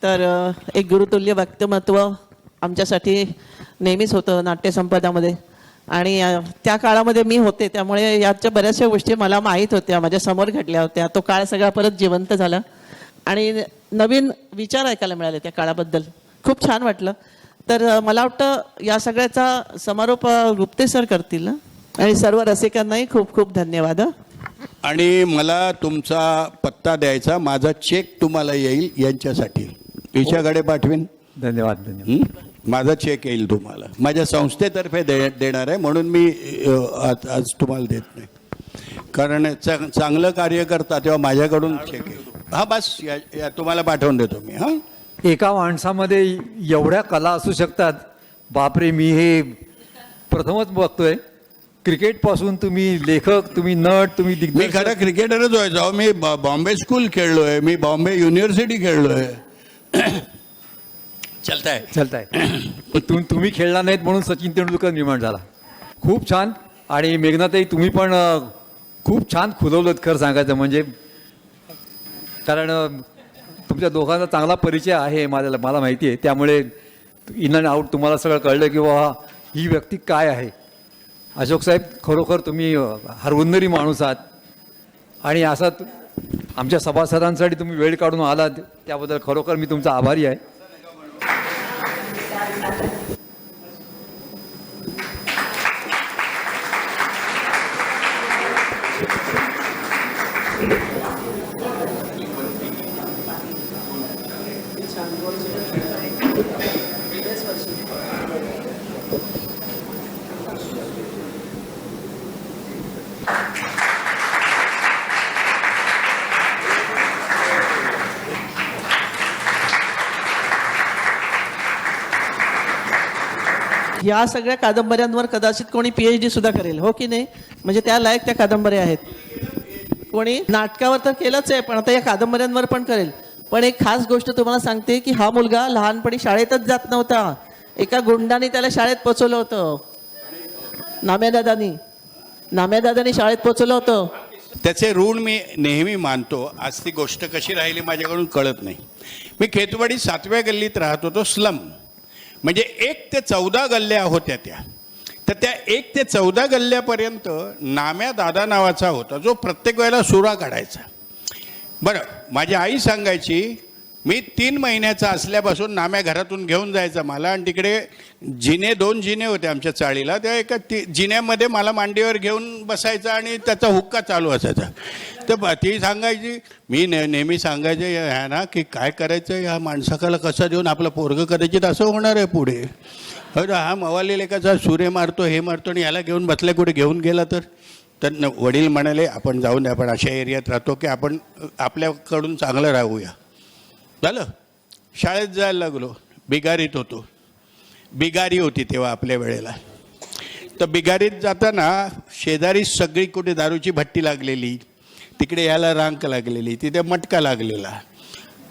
तर एक गुरुतुल्य व्यक्तिमत्व आमच्यासाठी नेहमीच होतं नाट्यसंपदामध्ये आणि त्या काळामध्ये मी होते, त्यामुळे याच्या बऱ्याचशा गोष्टी मला माहीत होत्या, माझ्या समोर घडल्या होत्या. तो काळ सगळा परत जिवंत झाला आणि नवीन विचार ऐकायला मिळाले त्या काळाबद्दल. खूप छान वाटलं. तर मला वाटतं या सगळ्याचा समारोप गुप्ते सर करतील ना, आणि सर्व रसिकांनाही खूप खूप धन्यवाद. आणि मला तुमचा पत्ता द्यायचा, माझा चेक तुम्हाला येईल यांच्यासाठी, हिच्याकडे पाठवीन. धन्यवाद धन्यवाद. माझा चेक येईल तुम्हाला, माझ्या संस्थेतर्फे देणार आहे म्हणून मी आज तुम्हाला देत नाही, कारण चांगलं कार्य करता तेव्हा माझ्याकडून चेक येईल. हा बस या तुम्हाला पाठवून देतो मी. हां, एका माणसामध्ये एवढ्या कला असू शकतात, बापरे. मी हे प्रथमच बघतोय. क्रिकेटपासून तुम्ही लेखक, तुम्ही नट, तुम्ही मी दिग्दर्शक. खरं क्रिकेटरच व्हायचो. मी बॉम्बे स्कूल खेळलोय, मी बॉम्बे युनिव्हर्सिटी खेळलोय. चलताय. पण तुम्ही खेळला नाहीत म्हणून सचिन तेंडुलकर निर्माण झाला. खूप छान. आणि मेघनाताई तुम्ही पण खूप छान खुलवलं खरं सांगायचं म्हणजे, कारण तुमच्या दोघांचा चांगला परिचय आहे मला माहिती आहे. त्यामुळे इन अँड आऊट तुम्हाला सगळं कळलं की बाबा ही व्यक्ती काय आहे. अशोक साहेब, खरोखर तुम्ही हरहुन्नरी माणूस आहात आणि असा आमच्या सभासदांसाठी तुम्ही वेळ काढून आलात, त्याबद्दल खरोखर मी तुमचा आभारी आहे. या सगळ्या कादंबऱ्यांवर कदाचित कोणी PhD सुद्धा करेल, हो की नाही? म्हणजे त्या लायक त्या कादंबऱ्या आहेत. कोणी नाटकावर तर केलंच आहे, पण आता या कादंबऱ्यांवर पण करेल. पण एक खास गोष्ट तुम्हाला सांगते की हा मुलगा लहानपणी शाळेतच जात नव्हता. एका गुंडाने त्याला शाळेत पोचवलं होतं. नाम्यादादानी शाळेत पोचवलं होतं. त्याचे ऋण मी नेहमी मानतो. आज ती गोष्ट कशी राहिली माझ्याकडून कळत नाही. मी खेतवाडी 7व्या गल्लीत राहत होतो, स्लम. म्हणजे 1 ते 14 गल्ल्या होत्या त्या. तर त्या 1 ते 14 गल्ल्यापर्यंत नाम्या दादा नावाचा होता, जो प्रत्येक वेळेला सुरा काढायचा. बरं, माझी आई सांगायची, मी 3 महिन्याचा असल्यापासून नाम्या घरातून घेऊन जायचा मला, आणि तिकडे 2 जिने होते आमच्या चाळीला. त्या एका जिन्यामध्ये मला मांडीवर घेऊन बसायचा आणि त्याचा हुक्का चालू असायचा. तर ती सांगायची, मी नेहमी सांगायचे ह्या ना की काय करायचं, ह्या माणसाकाला कसं देऊन आपलं पोरगं कदाचित असं होणार आहे पुढे. हा मवाली लेखाचा सुरे मारतो, हे मारतो, आणि ह्याला घेऊन बसल्या कुठे घेऊन गेला तर. वडील म्हणाले, आपण जाऊन द्या, आपण अशा एरियात राहतो की आपण आपल्याकडून चांगलं राहूया. झालं. शाळेत जायला लागलो. बिगारीत होतो. बिगारी होती तेव्हा आपल्या वेळेला. तर बिगारीत जाताना शेजारी सगळी कुठे दारूची भट्टी लागलेली, तिकडे याला रांक लागलेली, तिथे मटका लागलेला,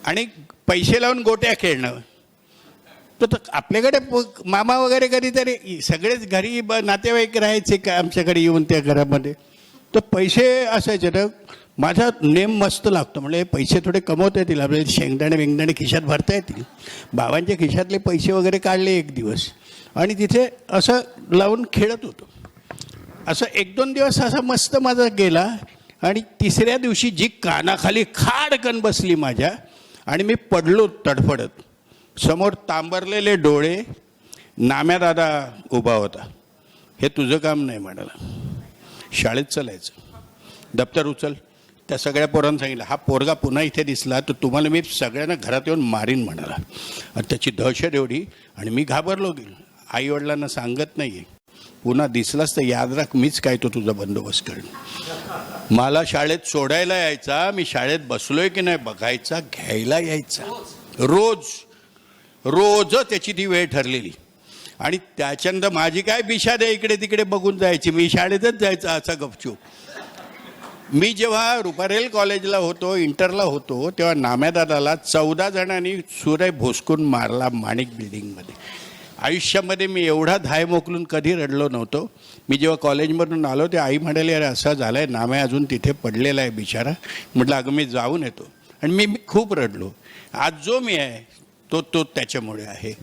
आणि पैसे लावून गोट्या खेळणं. तर आपल्याकडे मामा वगैरे कधीतरी सगळेच घरी नातेवाईक राहायचे का आमच्याकडे येऊन त्या घरामध्ये. तर पैसे असायचे ना. माझा नेम मस्त लागतो, म्हणजे पैसे थोडे कमवता येतील, आपल्याला शेंगदाणे खिशात भरता येतील. बाबांच्या खिशातले पैसे वगैरे काढले एक दिवस आणि तिथे असं लावून खेळत होतो. असं 1-2 दिवस असा मस्त माझा गेला, आणि 3ऱ्या दिवशी जी कानाखाली खाडकन बसली माझ्या, आणि मी पडलो तडफडत. समोर तांबरलेले डोळे, नाम्यादादा उभा होता. हे तुझं काम नाही म्हणाला, शाळेत चालायचं, दप्तर उचल. त्या सगळ्या पोरांना सांगितलं, हा पोरगा पुन्हा इथे दिसला तर तुम्हाला मी सगळ्यांना घरात येऊन मारीन म्हणाला. आणि त्याची दहशत एवढी, आणि मी घाबरलो गेलो. आईवडिलांना सांगत नाही आहे, पुन्हा दिसलाच तर याद राख, मीच काय तो तुझा बंदोबस्त करेन. मला शाळेत सोडायला यायचा, मी शाळेत बसलोय की नाही बघायचा, घ्यायला यायचा. रोज त्याची ती वेळ ठरलेली. आणि त्याच्यानंतर माझी काय बिशाद आहे, इकडे तिकडे बघून जायची, मी शाळेतच जायचं असा गपचूप. मी जेव्हा रुपारेल कॉलेजला होतो, इंटरला होतो, तेव्हा नाम्यादादाला 14 जणांनी सुरे भोसकून मारला माणिक बिल्डिंगमध्ये. आयुष्यामध्ये मी एवढा धाय मोकलून कधी रडलो नव्हतो. मी जेव्हा कॉलेजमधून आलो ते आई म्हणाली, अरे असं झालं आहे, नाम्या अजून तिथे पडलेला आहे बिचारा. म्हटलं अगं मी जाऊन येतो. आणि मी खूप रडलो. आज जो मी आहे तो त्याच्यामुळे आहे.